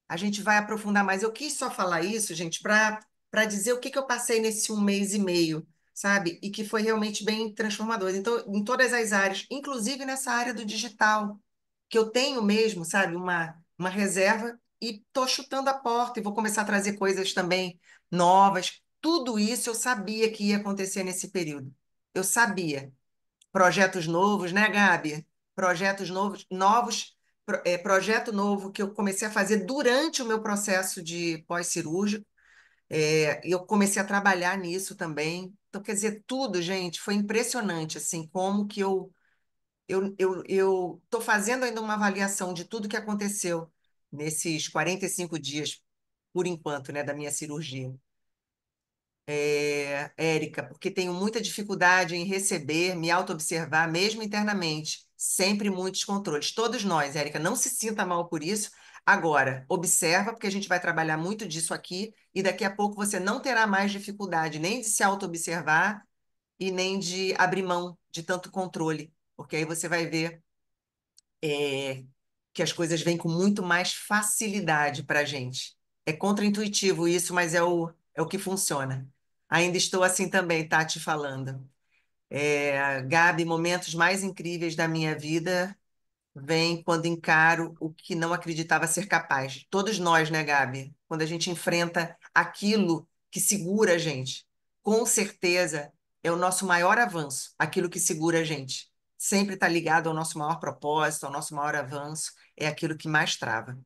Speaker 1: A gente vai aprofundar mais. Eu quis só falar isso, gente, para dizer o que que eu passei nesse 1 mês e meio, sabe? E que foi realmente bem transformador. Então, em todas as áreas, inclusive nessa área do digital, que eu tenho mesmo, sabe, uma reserva e tô chutando a porta e vou começar a trazer coisas também novas. Tudo isso eu sabia que ia acontecer nesse período. Eu sabia. Projetos novos, né, Gabi? Projetos novos, projeto novo que eu comecei a fazer durante o meu processo de pós-cirúrgico. E eu comecei a trabalhar nisso também. Então, quer dizer, tudo, gente, foi impressionante, assim, como que eu estou fazendo ainda uma avaliação de tudo que aconteceu nesses 45 dias, por enquanto, né, da minha cirurgia. Érica, porque tenho muita dificuldade em receber, me auto-observar, mesmo internamente. Sempre muitos controles. Todos nós, Érica, não se sinta mal por isso. Agora, observa, porque a gente vai trabalhar muito disso aqui, e daqui a pouco você não terá mais dificuldade nem de se auto-observar e nem de abrir mão de tanto controle, porque aí você vai ver é, que as coisas vêm com muito mais facilidade para a gente. É contraintuitivo isso, mas é o que funciona. Ainda estou assim também, Tati, falando. Gabi, momentos mais incríveis da minha vida vêm quando encaro o que não acreditava ser capaz. Todos nós, né, Gabi? Quando a gente enfrenta aquilo que segura a gente, com certeza é o nosso maior avanço, aquilo que segura a gente. Sempre está ligado ao nosso maior propósito, ao nosso maior avanço, é aquilo que mais trava.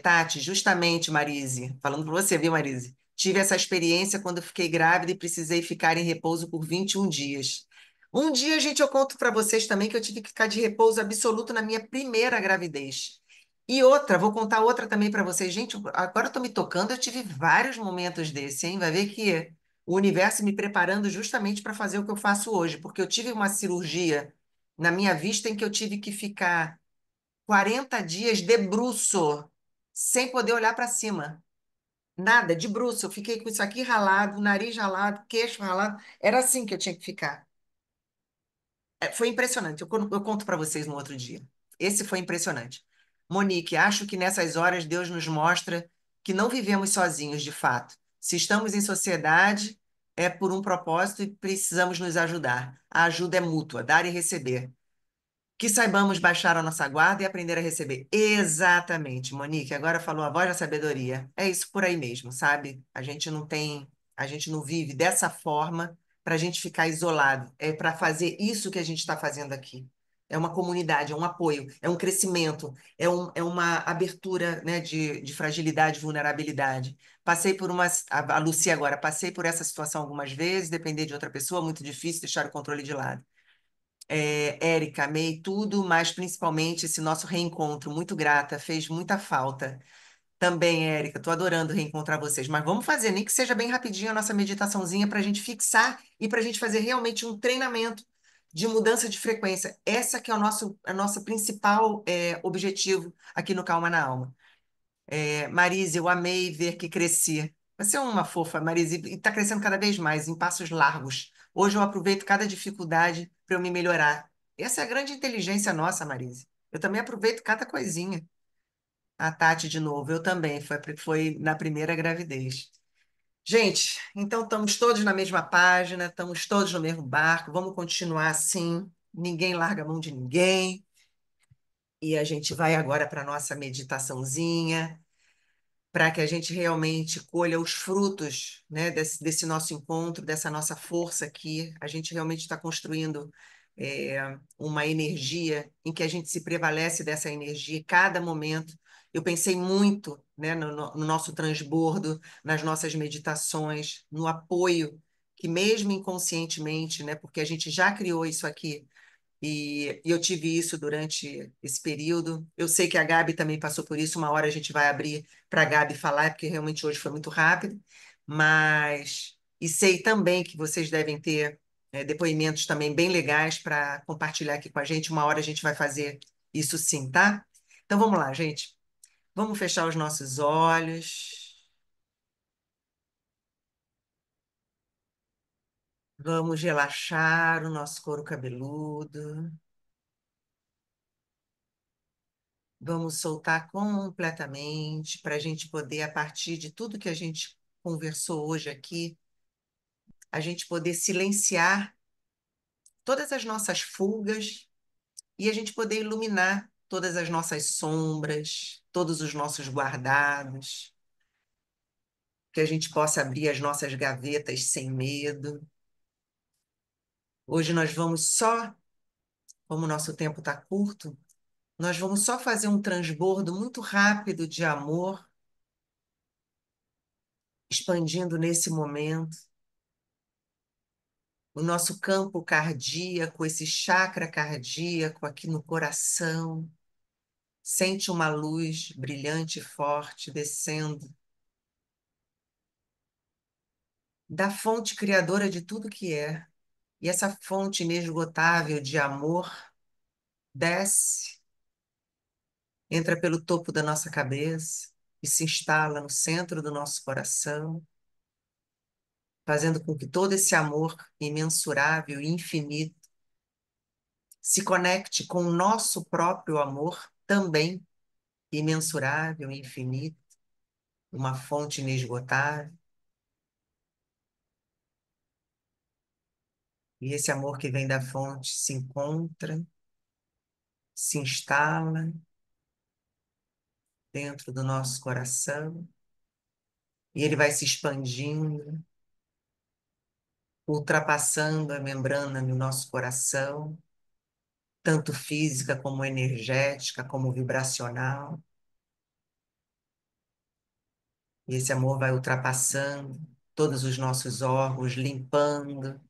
Speaker 1: Tati, justamente, Marise, falando para você, viu, Marise? Tive essa experiência quando fiquei grávida e precisei ficar em repouso por 21 dias. Um dia, gente, eu conto para vocês também que eu tive que ficar de repouso absoluto na minha primeira gravidez. E outra, vou contar outra também para vocês. Gente, agora eu estou me tocando, eu tive vários momentos desse, hein? Vai ver que o universo me preparando justamente para fazer o que eu faço hoje, porque eu tive uma cirurgia na minha vista em que eu tive que ficar 40 dias de bruço, sem poder olhar para cima. Nada, de bruço. Eu fiquei com isso aqui ralado, nariz ralado, queixo ralado. Era assim que eu tinha que ficar. Foi impressionante. Eu conto para vocês no outro dia. Esse foi impressionante. Monique, acho que nessas horas Deus nos mostra que não vivemos sozinhos, de fato. Se estamos em sociedade, é por um propósito e precisamos nos ajudar. A ajuda é mútua, dar e receber. Que saibamos baixar a nossa guarda e aprender a receber. Exatamente, Monique. Agora falou a voz da sabedoria. É isso por aí mesmo, sabe? A gente não vive dessa forma para a gente ficar isolado. É para fazer isso que a gente está fazendo aqui. É uma comunidade, é um apoio, é um crescimento, é uma abertura, né, de fragilidade, vulnerabilidade. Passei por a Lucia agora, passei por essa situação algumas vezes, depender de outra pessoa, muito difícil deixar o controle de lado. Érica, amei tudo, mas principalmente esse nosso reencontro. Muito grata, fez muita falta. Também, Érica, estou adorando reencontrar vocês. Mas vamos fazer, nem que seja bem rapidinho a nossa meditaçãozinha para a gente fixar e para a gente fazer realmente um treinamento de mudança de frequência. Essa que é o nosso principal objetivo aqui no Calma na Alma. Marise, eu amei ver que cresci. Você é uma fofa, Marise, e está crescendo cada vez mais, em passos largos. Hoje eu aproveito cada dificuldade para eu me melhorar. Essa é a grande inteligência nossa, Marise. Eu também aproveito cada coisinha. A Tati, de novo, eu também. Foi na primeira gravidez. Gente, então estamos todos na mesma página, estamos todos no mesmo barco, vamos continuar assim. Ninguém larga a mão de ninguém. E a gente vai agora para a nossa meditaçãozinha para que a gente realmente colha os frutos, né, desse nosso encontro, dessa nossa força aqui. A gente realmente está construindo uma energia em que a gente se prevalece dessa energia em cada momento. Eu pensei muito, né, no nosso transbordo, nas nossas meditações, no apoio que mesmo inconscientemente, né, porque a gente já criou isso aqui, e eu tive isso durante esse período. Eu sei que a Gabi também passou por isso. Uma hora a gente vai abrir para a Gabi falar, porque realmente hoje foi muito rápido. Mas. E sei também que vocês devem ter. depoimentos também bem legais para compartilhar aqui com a gente. Uma hora a gente vai fazer isso sim, tá? Então vamos lá, gente. Vamos fechar os nossos olhos. Vamos relaxar o nosso couro cabeludo. Vamos soltar completamente para a gente poder, a partir de tudo que a gente conversou hoje aqui, a gente poder silenciar todas as nossas fugas e a gente poder iluminar todas as nossas sombras, todos os nossos guardados, que a gente possa abrir as nossas gavetas sem medo. Hoje nós vamos só, como o nosso tempo está curto, nós vamos só fazer um transbordo muito rápido de amor, expandindo nesse momento o nosso campo cardíaco, esse chakra cardíaco aqui no coração. Sente uma luz brilhante e forte descendo da fonte criadora de tudo que é. E essa fonte inesgotável de amor desce, entra pelo topo da nossa cabeça e se instala no centro do nosso coração, fazendo com que todo esse amor imensurável e infinito se conecte com o nosso próprio amor, também imensurável e infinito, uma fonte inesgotável. E esse amor que vem da fonte se encontra, se instala dentro do nosso coração e ele vai se expandindo, ultrapassando a membrana do nosso coração, tanto física como energética, como vibracional. E esse amor vai ultrapassando todos os nossos órgãos, limpando,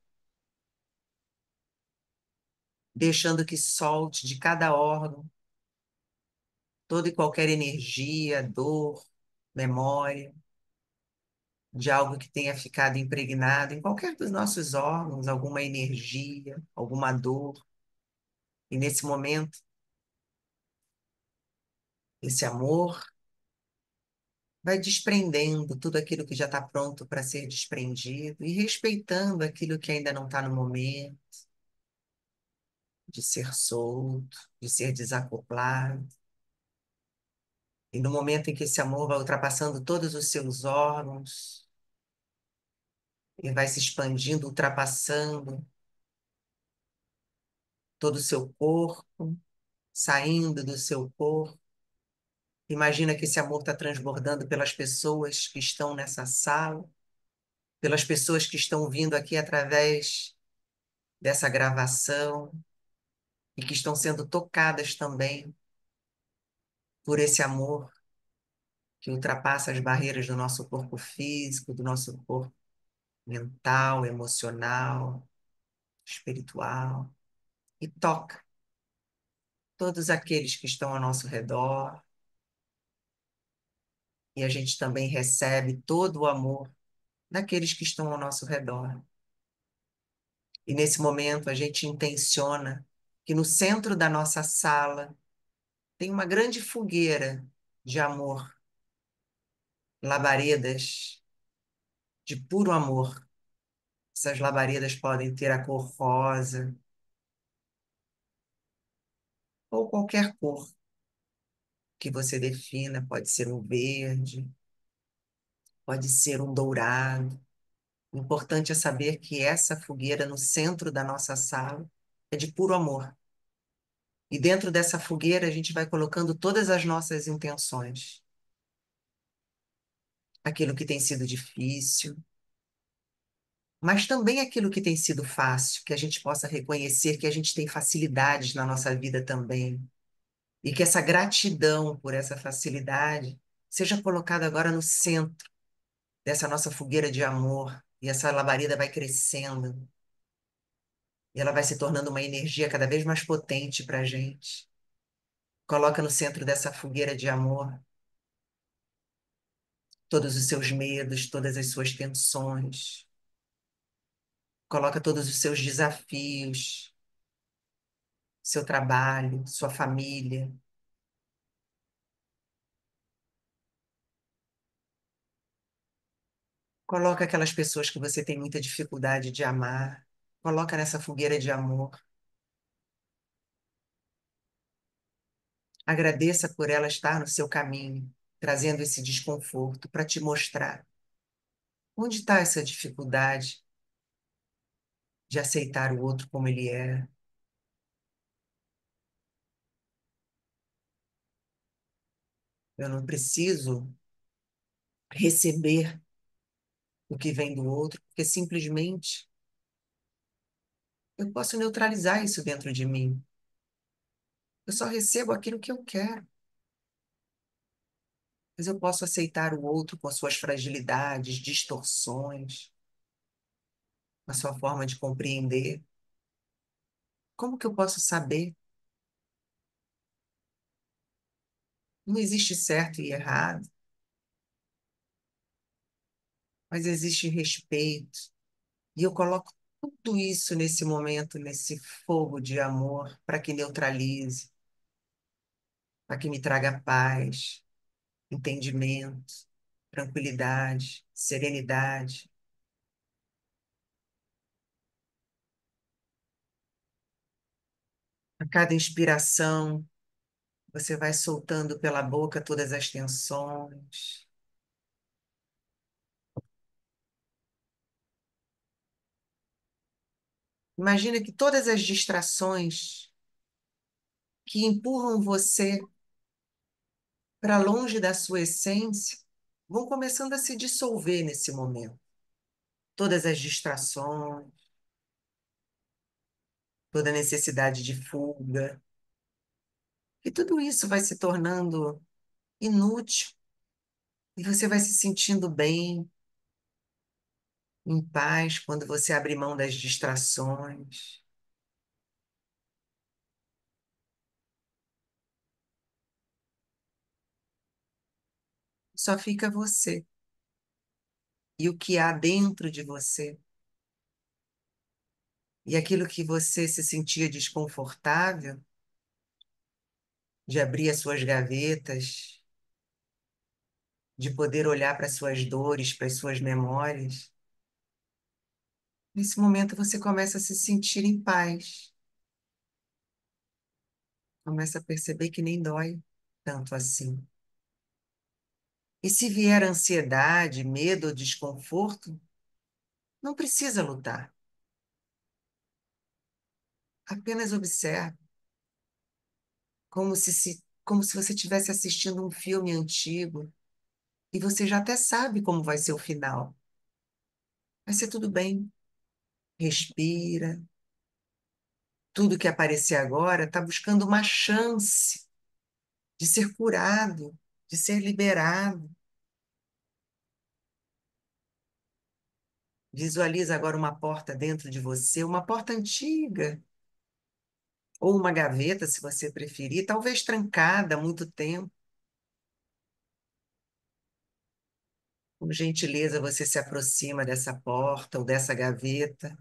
Speaker 1: deixando que solte de cada órgão toda e qualquer energia, dor, memória, de algo que tenha ficado impregnado em qualquer dos nossos órgãos, alguma energia, alguma dor. E nesse momento, esse amor vai desprendendo tudo aquilo que já está pronto para ser desprendido e respeitando aquilo que ainda não está no momento de ser solto, de ser desacoplado. E no momento em que esse amor vai ultrapassando todos os seus órgãos, e vai se expandindo, ultrapassando todo o seu corpo, saindo do seu corpo. Imagina que esse amor está transbordando pelas pessoas que estão nessa sala, pelas pessoas que estão vindo aqui através dessa gravação e que estão sendo tocadas também por esse amor que ultrapassa as barreiras do nosso corpo físico, do nosso corpo mental, emocional, espiritual, e toca todos aqueles que estão ao nosso redor. E a gente também recebe todo o amor daqueles que estão ao nosso redor. E nesse momento a gente intenciona que no centro da nossa sala tem uma grande fogueira de amor, labaredas de puro amor. Essas labaredas podem ter a cor rosa ou qualquer cor que você defina, pode ser um verde, pode ser um dourado. O importante é saber que essa fogueira no centro da nossa sala é de puro amor. E dentro dessa fogueira a gente vai colocando todas as nossas intenções. Aquilo que tem sido difícil, mas também aquilo que tem sido fácil, que a gente possa reconhecer que a gente tem facilidades na nossa vida também. E que essa gratidão por essa facilidade seja colocada agora no centro dessa nossa fogueira de amor. E essa labareda vai crescendo. E ela vai se tornando uma energia cada vez mais potente para a gente. Coloca no centro dessa fogueira de amor todos os seus medos, todas as suas tensões. Coloca todos os seus desafios, seu trabalho, sua família. Coloca aquelas pessoas que você tem muita dificuldade de amar. Coloca nessa fogueira de amor. Agradeça por ela estar no seu caminho, trazendo esse desconforto para te mostrar onde está essa dificuldade de aceitar o outro como ele é. Eu não preciso receber o que vem do outro, porque simplesmente eu posso neutralizar isso dentro de mim. Eu só recebo aquilo que eu quero, mas eu posso aceitar o outro com as suas fragilidades, distorções, a sua forma de compreender. Como que eu posso saber? Não existe certo e errado, mas existe respeito. E eu coloco tudo isso nesse momento, nesse fogo de amor, para que neutralize, para que me traga paz, entendimento, tranquilidade, serenidade. A cada inspiração, você vai soltando pela boca todas as tensões. Imagina que todas as distrações que empurram você para longe da sua essência vão começando a se dissolver nesse momento. Todas as distrações, toda a necessidade de fuga, e tudo isso vai se tornando inútil e você vai se sentindo bem, em paz, quando você abre mão das distrações. Só fica você e o que há dentro de você. E aquilo que você se sentia desconfortável de abrir as suas gavetas, de poder olhar para as suas dores, para as suas memórias. Nesse momento você começa a se sentir em paz, começa a perceber que nem dói tanto assim. E se vier ansiedade, medo ou desconforto, não precisa lutar. Apenas observe, como se você estivesse assistindo um filme antigo e você já até sabe como vai ser o final. Vai ser tudo bem. Respira. Tudo que aparecer agora está buscando uma chance de ser curado, de ser liberado. Visualiza agora uma porta dentro de você, uma porta antiga, ou uma gaveta, se você preferir, talvez trancada há muito tempo. Com gentileza, você se aproxima dessa porta ou dessa gaveta,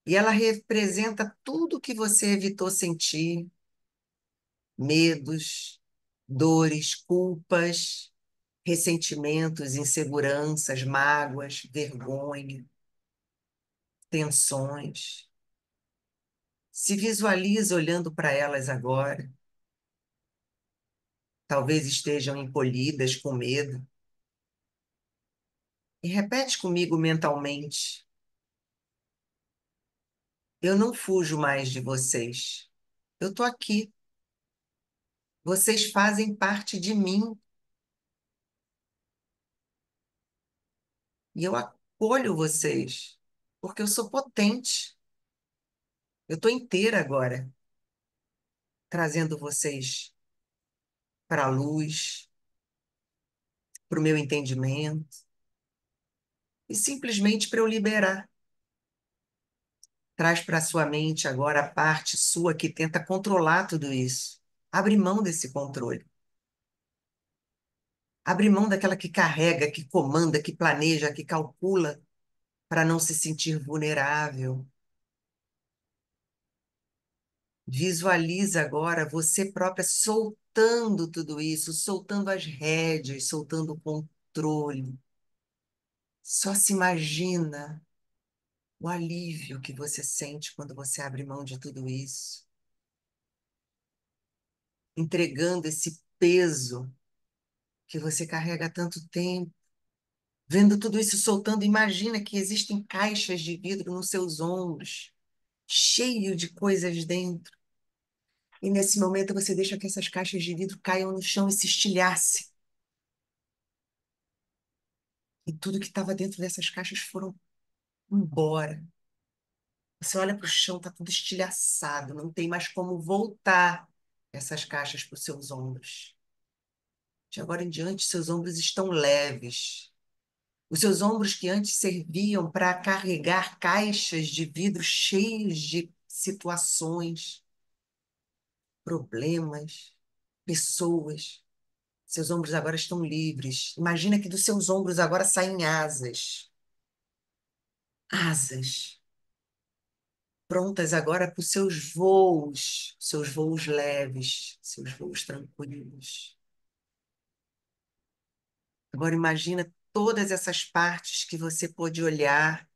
Speaker 1: e ela representa tudo que você evitou sentir: medos, dores, culpas, ressentimentos, inseguranças, mágoas, vergonha, tensões. Se visualiza olhando para elas agora. Talvez estejam encolhidas com medo. E repete comigo mentalmente: eu não fujo mais de vocês. Eu estou aqui. Vocês fazem parte de mim. E eu acolho vocês, porque eu sou potente. Eu estou inteira agora, trazendo vocês para a luz, para o meu entendimento, e simplesmente para eu liberar. Traz para a sua mente agora a parte sua que tenta controlar tudo isso. Abre mão desse controle. Abre mão daquela que carrega, que comanda, que planeja, que calcula, para não se sentir vulnerável. Visualiza agora você própria soltando tudo isso, soltando as rédeas, soltando o controle. Só se imagina o alívio que você sente quando você abre mão de tudo isso, entregando esse peso que você carrega há tanto tempo. Vendo tudo isso soltando, imagina que existem caixas de vidro nos seus ombros, cheio de coisas dentro. E nesse momento você deixa que essas caixas de vidro caiam no chão e se estilhaçem. E tudo que estava dentro dessas caixas foram embora. Você olha para o chão, está tudo estilhaçado, não tem mais como voltar essas caixas para os seus ombros. De agora em diante, seus ombros estão leves. Os seus ombros que antes serviam para carregar caixas de vidro cheios de situações, problemas, pessoas. Seus ombros agora estão livres. Imagina que dos seus ombros agora saem asas. Asas. Prontas agora para os seus voos leves, seus voos tranquilos. Agora imagina todas essas partes que você pôde olhar,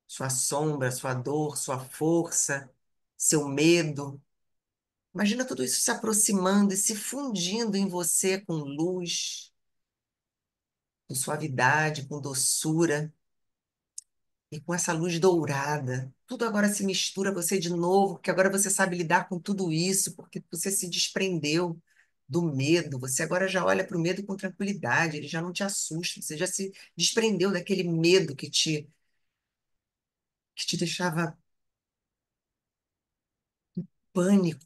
Speaker 1: sua sombra, sua dor, sua força, seu medo. Imagina tudo isso se aproximando e se fundindo em você com luz, com suavidade, com doçura e com essa luz dourada. Tudo agora se mistura a você de novo, porque agora você sabe lidar com tudo isso, porque você se desprendeu do medo. Você agora já olha para o medo com tranquilidade, ele já não te assusta, você já se desprendeu daquele medo que te deixava pânico.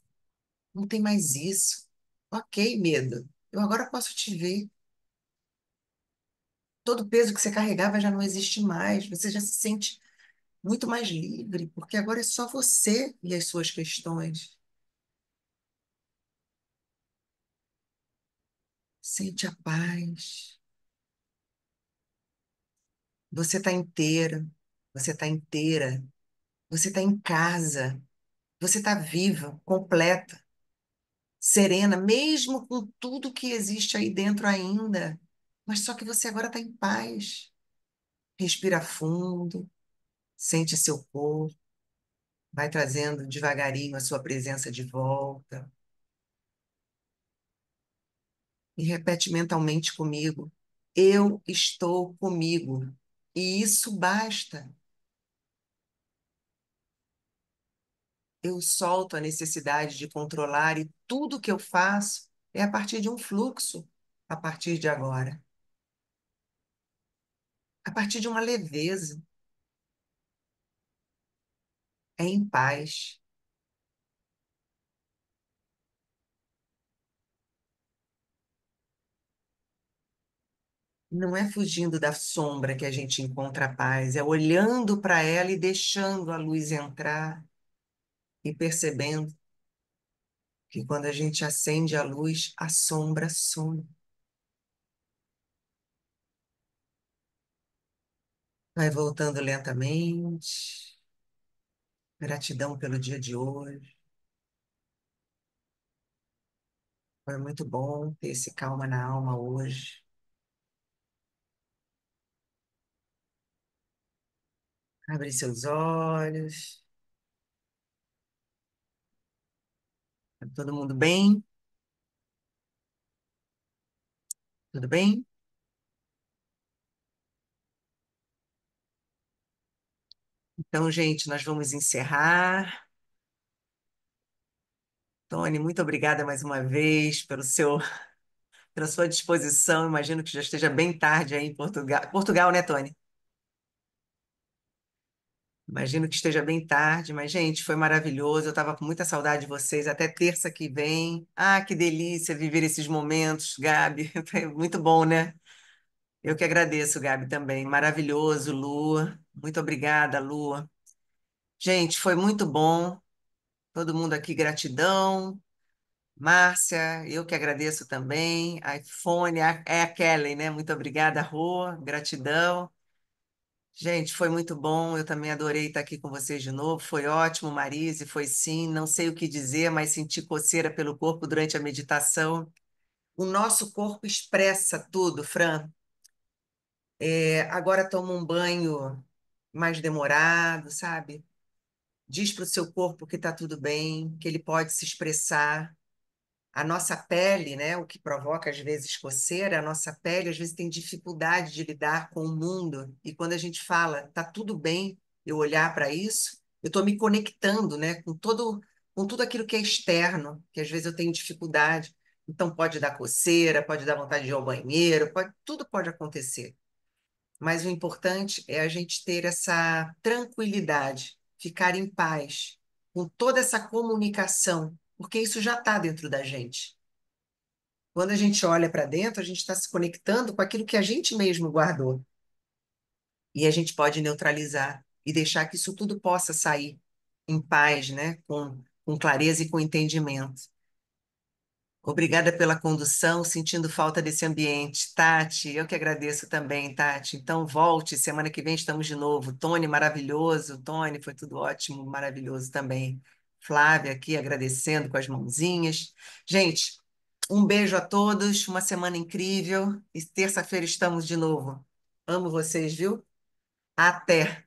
Speaker 1: Não tem mais isso. Ok, medo. Eu agora posso te ver. Todo o peso que você carregava já não existe mais. Você já se sente muito mais livre, porque agora é só você e as suas questões. Sente a paz. Você está inteira. Você está inteira. Você está em casa. Você está viva, completa, serena, mesmo com tudo que existe aí dentro ainda. Mas só que você agora está em paz. Respira fundo, sente seu corpo, vai trazendo devagarinho a sua presença de volta. E repete mentalmente comigo: eu estou comigo. E isso basta. Eu solto a necessidade de controlar e tudo que eu faço é a partir de um fluxo, a partir de agora, a partir de uma leveza, é em paz. Não é fugindo da sombra que a gente encontra a paz, é olhando para ela e deixando a luz entrar e percebendo que quando a gente acende a luz, a sombra some. Vai voltando lentamente. Gratidão pelo dia de hoje. Foi muito bom ter esse calma na alma hoje. Abre seus olhos. Tá todo mundo bem? Tudo bem? Então, gente, nós vamos encerrar. Tony, muito obrigada mais uma vez pela sua disposição. Imagino que já esteja bem tarde aí em Portugal. Portugal, né, Tony? Imagino que esteja bem tarde, mas, gente, foi maravilhoso. Eu estava com muita saudade de vocês. Até terça que vem. Ah, que delícia viver esses momentos, Gabi. Foi muito bom, né? Eu que agradeço, Gabi, também. Maravilhoso, Lua. Muito obrigada, Lua. Gente, foi muito bom. Todo mundo aqui, gratidão. Márcia, eu que agradeço também. A iPhone, é a Kelly, né? Muito obrigada, Rô. Gratidão. Gente, foi muito bom. Eu também adorei estar aqui com vocês de novo. Foi ótimo, Marise. Foi sim. Não sei o que dizer, mas senti coceira pelo corpo durante a meditação. O nosso corpo expressa tudo, Fran. Agora toma um banho mais demorado, sabe? Diz para o seu corpo que está tudo bem, que ele pode se expressar. A nossa pele, né, o que provoca às vezes coceira, a nossa pele às vezes tem dificuldade de lidar com o mundo. E quando a gente fala, tá tudo bem eu olhar para isso, eu estou me conectando, né, com tudo aquilo que é externo, que às vezes eu tenho dificuldade. Então pode dar coceira, pode dar vontade de ir ao banheiro, tudo pode acontecer. Mas o importante é a gente ter essa tranquilidade, ficar em paz com toda essa comunicação, porque isso já está dentro da gente. Quando a gente olha para dentro, a gente está se conectando com aquilo que a gente mesmo guardou. E a gente pode neutralizar e deixar que isso tudo possa sair em paz, né? Com clareza e com entendimento. Obrigada pela condução, sentindo falta desse ambiente. Tati, eu que agradeço também, Tati. Então, volte, semana que vem estamos de novo. Tony, maravilhoso. Tony, foi tudo ótimo, maravilhoso também. Flávia aqui agradecendo com as mãozinhas. Gente, um beijo a todos, uma semana incrível. E terça-feira estamos de novo. Amo vocês, viu? Até!